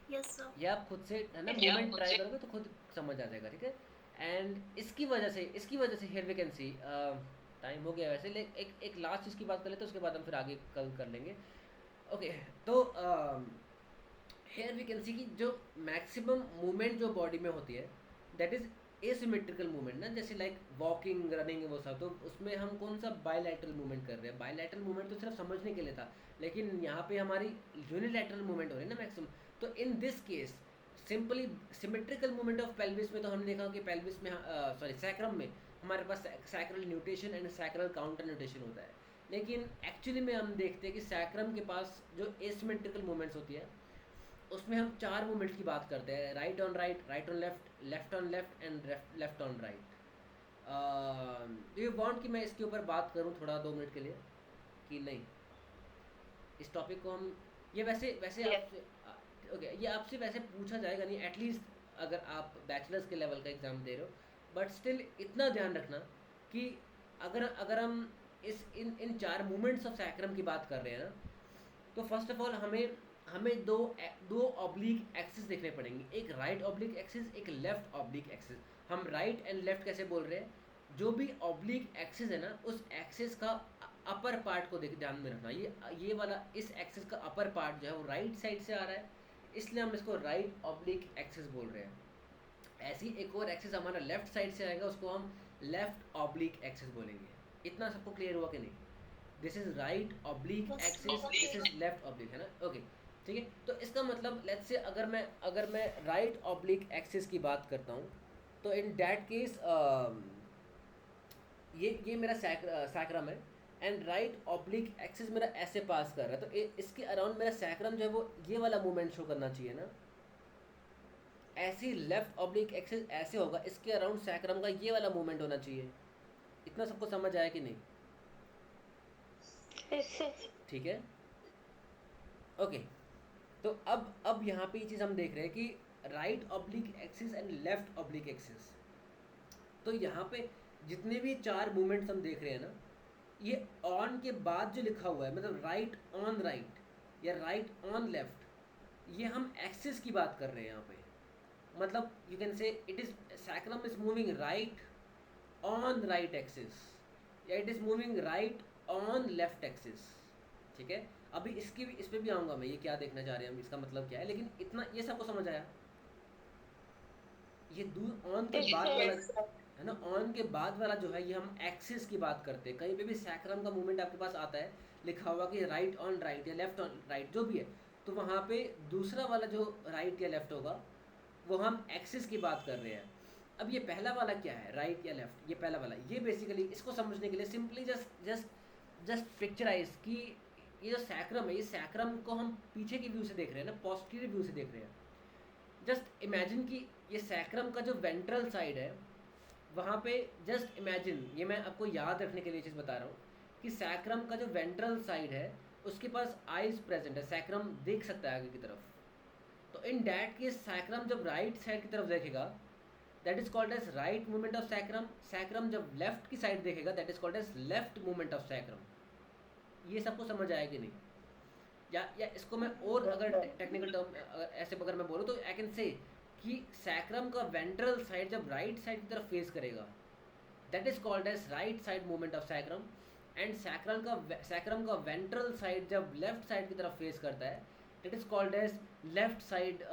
Speaker 3: Yes, sir.
Speaker 1: ये आप खुद से है ना मूवमेंट ट्राई करोगे तो खुद समझ आ जाएगा, ठीक है। एंड इसकी वजह से here we can see time हो गया वैसे, एक लास्ट चीज़ की बात कर लेते हैं उसके बाद हम फिर आगे कल कर लेंगे। ओके, तो हियर वी कैन सी कि जो मैक्सिमम मूवमेंट जो बॉडी में होती है दैट इज एसिमेट्रिकल मूवमेंट ना, जैसे लाइक वॉकिंग, रनिंग, वो सब। तो उसमें हम कौन सा बायलैटरल मूवमेंट कर रहे हैं? बायलैटरल मूवमेंट तो सिर्फ समझने के लिए था, लेकिन यहाँ पे हमारी यूनिलैटरल मूवमेंट हो रही है ना मैक्सिमम। तो in this case simply symmetrical movement of pelvis में तो हमने देखा कि पेल्विस में सैक्रम में हमारे पास sacral nutation and sacral counter nutation होता है, लेकिन एक्चुअली में हम देखते हैं कि सैक्रम के पास जो एसिमेट्रिकल मूवमेंट्स होती है उसमें हम 4 मूवमेंट्स की बात करते हैं, right on right, right on left, left on left and left on right. You want कि मैं इसके ऊपर बात करूं थोड़ा 2 मिनट के लिए कि नहीं? इस टॉपिक को हम ये वैसे
Speaker 2: Yes.
Speaker 1: आपसे ओके ये आपसे वैसे पूछा जाएगा नहीं, एटलीस्ट अगर आप बैचलर्स के लेवल का एग्ज़ाम दे रहे हो, बट स्टिल इतना ध्यान रखना कि अगर हम इन 4 मूवमेंट्स ऑफ सैक्रम की बात कर रहे हैं ना, तो फर्स्ट ऑफ ऑल हमें दो ऑब्लिक एक्सिस देखने पड़ेंगे, एक राइट ऑब्लिक एक्सिस, एक लेफ्ट ऑब्लिक एक्सिस। हम राइट एंड लेफ्ट कैसे बोल रहे हैं? जो भी ऑब्लिक एक्सिस है ना उस एक्सिस का अपर पार्ट को ध्यान में रखना। ये वाला इस एक्सिस का अपर पार्ट जो है वो राइट साइड से आ रहा है, इसलिए हम इसको राइट ऑब्लिक एक्सिस बोल रहे हैं। ऐसी एक और एक्सिस हमारा लेफ्ट साइड से आएगा, उसको हम लेफ्ट ऑब्लिक एक्सिस बोलेंगे। इतना सबको क्लियर हुआ कि नहीं? This is right oblique
Speaker 3: Yes.
Speaker 1: Axis, this is left oblique, है ना? ओके, ठीक है। तो इसका मतलब लेट्स से अगर मैं राइट ऑब्लिक एक्सिस की बात करता हूँ तो इन डैट केस ये मेरा सैक्रम है एंड राइट ऑब्लिक एक्सिस मेरा ऐसे पास कर रहा है, तो इसके अराउंड मेरा सैक्रम जो है वो ये वाला मूवमेंट शो करना चाहिए ना। ऐसी लेफ्ट ऑब्लिक एक्सिस ऐसे होगा, इसके अराउंड सैक्रम का ये वाला मूवमेंट होना चाहिए। इतना सबको समझ आया कि नहीं? ठीक है, ओके। तो अब यहाँ पे ये चीज़ हम देख रहे हैं कि right oblique axis and left oblique axis. तो यहाँ पे जितने भी 4 मूवमेंट्स हम देख रहे हैं ना, ये ऑन के बाद जो लिखा हुआ है, मतलब राइट ऑन राइट या राइट ऑन लेफ्ट, ये हम एक्सिस की बात कर रहे हैं यहाँ पे। मतलब you can say it is sacrum is moving right on right axis या it is moving right on left axis, ठीक है। अभी इसकी भी इस पे भी आऊँगा मैं, ये क्या देखना चाह रहे हैं हम, इसका मतलब क्या है, लेकिन इतना ये सबको समझ आया। ये दूर ऑन के बाद वाला है ना, ऑन के बाद वाला जो है ये हम एक्सिस की बात करते हैं। कहीं पे भी सैक्रम का मूवमेंट आपके पास आता है लिखा हुआ कि राइट ऑन राइट या लेफ्ट ऑन राइट जो भी है, तो वहाँ पे दूसरा वाला जो राइट या लेफ्ट होगा वो हम एक्सिस की बात कर रहे हैं। अब ये पहला वाला क्या है, राइट या लेफ्ट, ये पहला वाला, ये बेसिकली इसको समझने के लिए सिंपली जस्ट पिक्चराइज कि ये जो सैक्रम है, ये सैक्रम को हम पीछे की व्यू से देख रहे हैं ना, पॉजिटिव व्यू से देख रहे हैं। जस्ट इमेजिन कि ये सैक्रम का जो वेंट्रल साइड है वहाँ पे, जस्ट इमेजिन, ये मैं आपको याद रखने के लिए चीज़ बता रहा हूँ कि सैक्रम का जो वेंट्रल साइड है उसके पास आइज प्रेजेंट है, सैक्रम देख सकता है आगे की तरफ। तो इन डैट केस सैक्रम जब राइट साइड की तरफ देखेगा that is called as right movement of sacrum. Sacrum जब लेफ्ट की साइड देखेगा that is called as left movement of sacrum. ये सबको समझ आया कि नहीं? या इसको मैं और अगर टेक्निकल टर्म ऐसे अगर मैं बोलूँ तो आई कैन से कि सैक्रम का वेंट्रल साइड जब राइट साइड की तरफ फेस करेगा that is called as right side movement of sacrum. And sacrum का वेंट्रल साइड जब लेफ्ट साइड की तरफ फेस करता है that is called as left side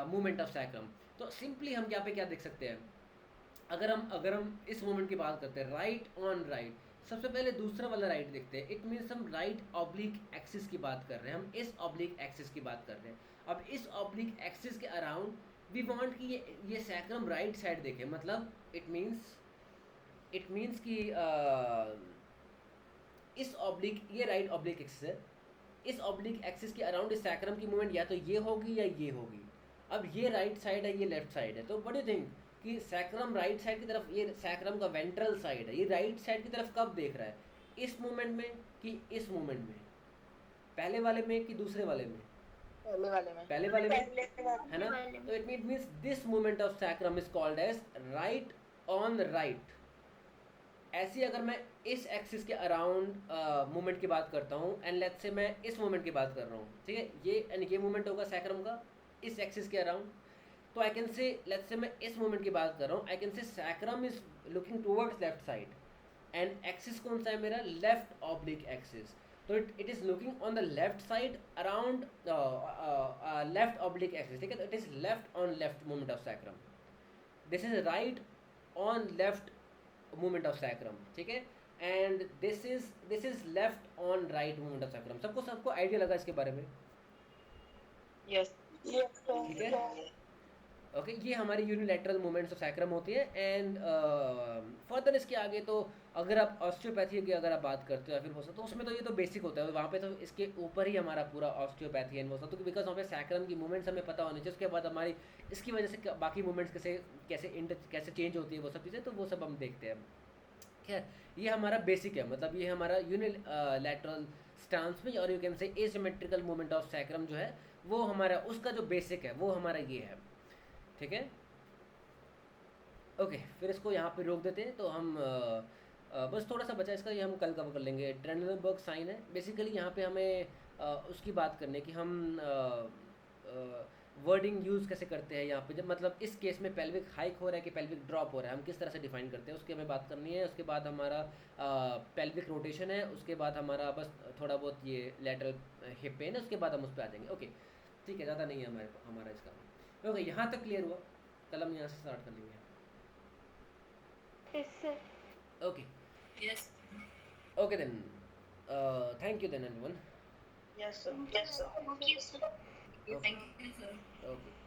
Speaker 1: movement of sacrum. तो सिंपली हम यहाँ पे क्या देख सकते हैं, अगर हम इस मूवमेंट की बात करते हैं राइट ऑन राइट, सबसे पहले दूसरा वाला राइट देखते हैं। इट मीन्स हम राइट ऑब्लिक एक्सिस की बात कर रहे हैं, हम इस ऑब्लिक एक्सिस की बात कर रहे हैं। अब इस ऑब्लिक एक्सिस के अराउंड वी वांट कि ये सैक्रम राइट साइड देखे, मतलब इट मीन्स कि इस ऑब्लिक, ये राइट ऑब्लिक एक्सिस है, इस ऑब्लिक एक्सिस के अराउंड इस सैक्रम की मूवमेंट या तो ये होगी या ये होगी। अब ये राइट साइड है, ये लेफ्ट साइड है, तो व्हाट डू यू थिंक कि सैक्रम राइट साइड की तरफ, ये सैक्रम का वेंट्रल साइड है, ये राइट साइड की तरफ कब देख रहा है, इस मूवमेंट में कि इस मूवमेंट में, पहले वाले में कि दूसरे वाले में? पहले वाले में है ना। तो it means this movement of sacrum is called as right on right. ऐसी अगर मैं इस एक्सिस के अराउंड मूवमेंट की बात करता हूँ एंड लेट्स से मैं इस मूवमेंट की बात कर रहा हूँ, ठीक है, ये मूवमेंट होगा सैक्रम का इस एक्सिस के अराउंड, तो I can say let's say मैं इस मूवमेंट की बात कर रहा हूँ, I can say sacrum is looking towards left side and axis कौन सा है मेरा, लेफ्ट ऑब्लिक एक्सिस। तो it is looking on the left side around left oblique axis, ठीक है। तो it is left on left movement of sacrum, this is right on left movement of sacrum, ठीक है, and this is left on right movement of sacrum. सबको idea लगा इसके बारे में?
Speaker 2: Yes.
Speaker 1: ठीक है, ओके, ये हमारी यूनिलैटरल मूवमेंट्स ऑफ सैक्रम होती है। एंड फर्दर इसके आगे तो अगर आप ऑस्टियोपैथी की अगर आप बात करते हो या फिर हो सकता तो उसमें तो ये तो बेसिक होता है, वहाँ पे तो इसके ऊपर ही हमारा पूरा ऑस्टियोपैथी है वो सब, तो बिकॉज वहाँ पे सैक्रम की मूवमेंट्स हमें पता होनी चाहिए, उसके बाद हमारी इसकी वजह से बाकी मूवमेंट्स कैसे चेंज होती है वो सब चीज़ें, तो वो सब हम देखते हैं। खैर, ये हमारा बेसिक है, मतलब ये हमारा यूनिलैटरल स्टांस में, और यू कैन से एसिमेट्रिकल मूवमेंट ऑफ सैक्रम जो है वो हमारा, उसका जो बेसिक है वो हमारा ये है, ठीक है। ओके, फिर इसको यहाँ पे रोक देते हैं। तो हम बस थोड़ा सा बचा इसका, ये हम कल कवर कर लेंगे। ट्रेंडलबर्ग साइन है बेसिकली, यहाँ पे हमें उसकी बात करने की, हम वर्डिंग यूज़ कैसे करते हैं यहाँ पे, जब मतलब इस केस में पेल्विक हाइक हो रहा है कि पेल्विक ड्रॉप हो रहा है, हम किस तरह से डिफाइन करते हैं उसकी हमें बात करनी है। उसके बाद हमारा पेल्विक रोटेशन है, उसके बाद हमारा बस थोड़ा बहुत ये लेटरल हिप पेन है, उसके बाद हम उस पर आ जाएंगे। ओके, ठीक है, ज़्यादा नहीं है हमारा इसका। ओके, यहाँ तक क्लियर हुआ, कल हम यहाँ से स्टार्ट कर लेंगे।
Speaker 4: Yes, sir.
Speaker 1: Okay
Speaker 3: Yes.
Speaker 1: Okay then, thank you then everyone.
Speaker 2: Yes, sir.
Speaker 3: Thank you, sir. Thank you, sir.
Speaker 1: Okay.